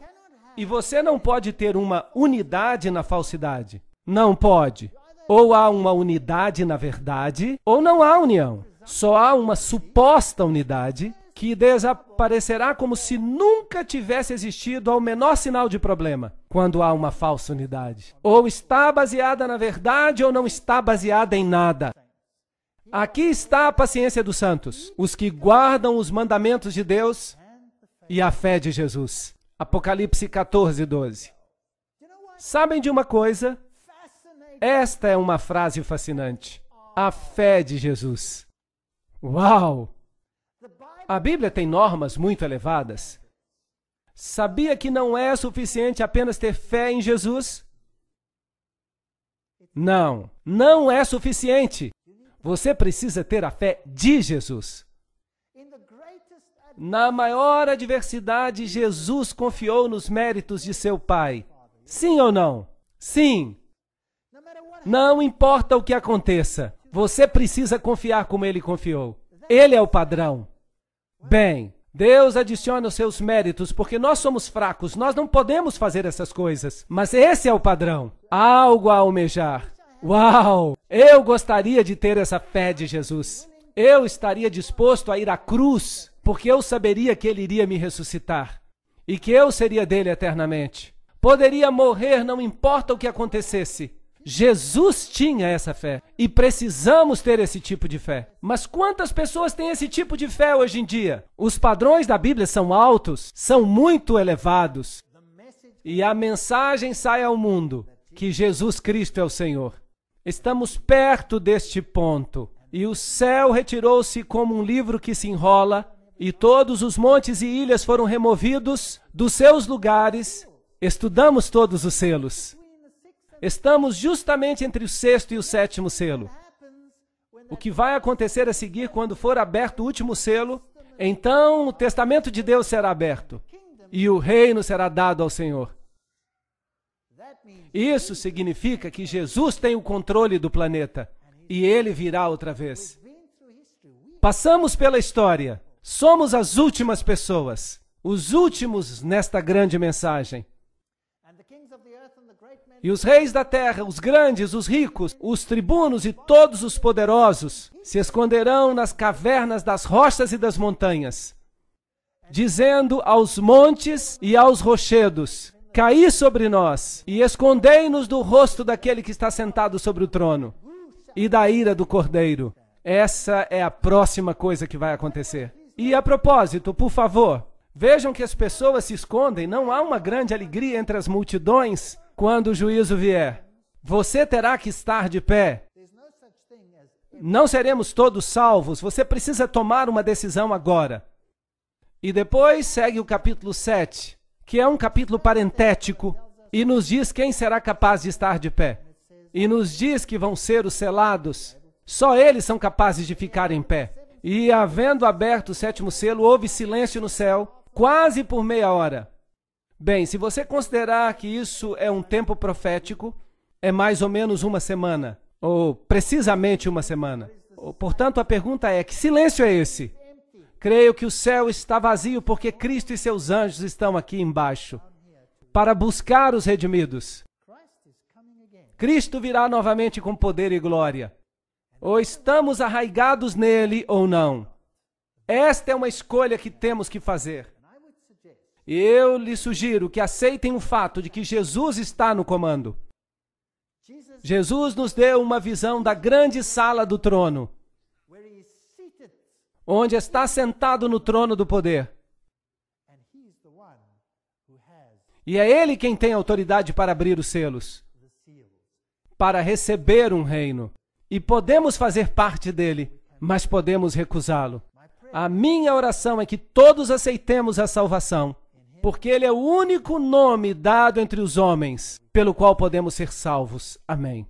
E você não pode ter uma unidade na falsidade. Não pode. Ou há uma unidade na verdade, ou não há união. Só há uma suposta unidade que desaparecerá como se nunca tivesse existido ao menor sinal de problema, quando há uma falsa unidade. Ou está baseada na verdade ou não está baseada em nada. Aqui está a paciência dos santos, os que guardam os mandamentos de Deus e a fé de Jesus. Apocalipse 14, 12. Sabem de uma coisa? Esta é uma frase fascinante. A fé de Jesus. Uau! A Bíblia tem normas muito elevadas. Sabia que não é suficiente apenas ter fé em Jesus? Não, não é suficiente. Você precisa ter a fé de Jesus. Na maior adversidade, Jesus confiou nos méritos de seu Pai. Sim ou não? Sim. Não importa o que aconteça, você precisa confiar como Ele confiou. Ele é o padrão. Bem, Deus adiciona os seus méritos, porque nós somos fracos, nós não podemos fazer essas coisas. Mas esse é o padrão. Algo a almejar. Uau! Eu gostaria de ter essa fé de Jesus. Eu estaria disposto a ir à cruz, porque eu saberia que Ele iria me ressuscitar. E que eu seria dele eternamente. Poderia morrer, não importa o que acontecesse. Jesus tinha essa fé e precisamos ter esse tipo de fé. Mas quantas pessoas têm esse tipo de fé hoje em dia? Os padrões da Bíblia são altos, são muito elevados. E a mensagem sai ao mundo que Jesus Cristo é o Senhor. Estamos perto deste ponto. E o céu retirou-se como um livro que se enrola, e todos os montes e ilhas foram removidos dos seus lugares. Estudamos todos os selos. Estamos justamente entre o sexto e o sétimo selo. O que vai acontecer a seguir quando for aberto o último selo? Então o testamento de Deus será aberto e o reino será dado ao Senhor. Isso significa que Jesus tem o controle do planeta e Ele virá outra vez. Passamos pela história. Somos as últimas pessoas, os últimos nesta grande mensagem. E os reis da terra, os grandes, os ricos, os tribunos e todos os poderosos se esconderão nas cavernas das rochas e das montanhas, dizendo aos montes e aos rochedos: caí sobre nós e escondei-nos do rosto daquele que está sentado sobre o trono e da ira do Cordeiro. Essa é a próxima coisa que vai acontecer. E a propósito, por favor, vejam que as pessoas se escondem, não há uma grande alegria entre as multidões quando o juízo vier. Você terá que estar de pé. Não seremos todos salvos, você precisa tomar uma decisão agora. E depois segue o capítulo 7, que é um capítulo parentético, e nos diz quem será capaz de estar de pé. E nos diz que vão ser os selados. Só eles são capazes de ficar em pé. E havendo aberto o 7º selo, houve silêncio no céu, quase por meia hora. Bem, se você considerar que isso é um tempo profético, é mais ou menos uma semana, ou precisamente uma semana. Portanto, a pergunta é: que silêncio é esse? Creio que o céu está vazio porque Cristo e seus anjos estão aqui embaixo para buscar os redimidos. Cristo virá novamente com poder e glória. Ou estamos arraigados nele ou não. Esta é uma escolha que temos que fazer. Eu lhe sugiro que aceitem o fato de que Jesus está no comando. Jesus nos deu uma visão da grande sala do trono, onde está sentado no trono do poder. E é Ele quem tem autoridade para abrir os selos, para receber um reino. E podemos fazer parte dele, mas podemos recusá-lo. A minha oração é que todos aceitemos a salvação, porque Ele é o único nome dado entre os homens pelo qual podemos ser salvos. Amém.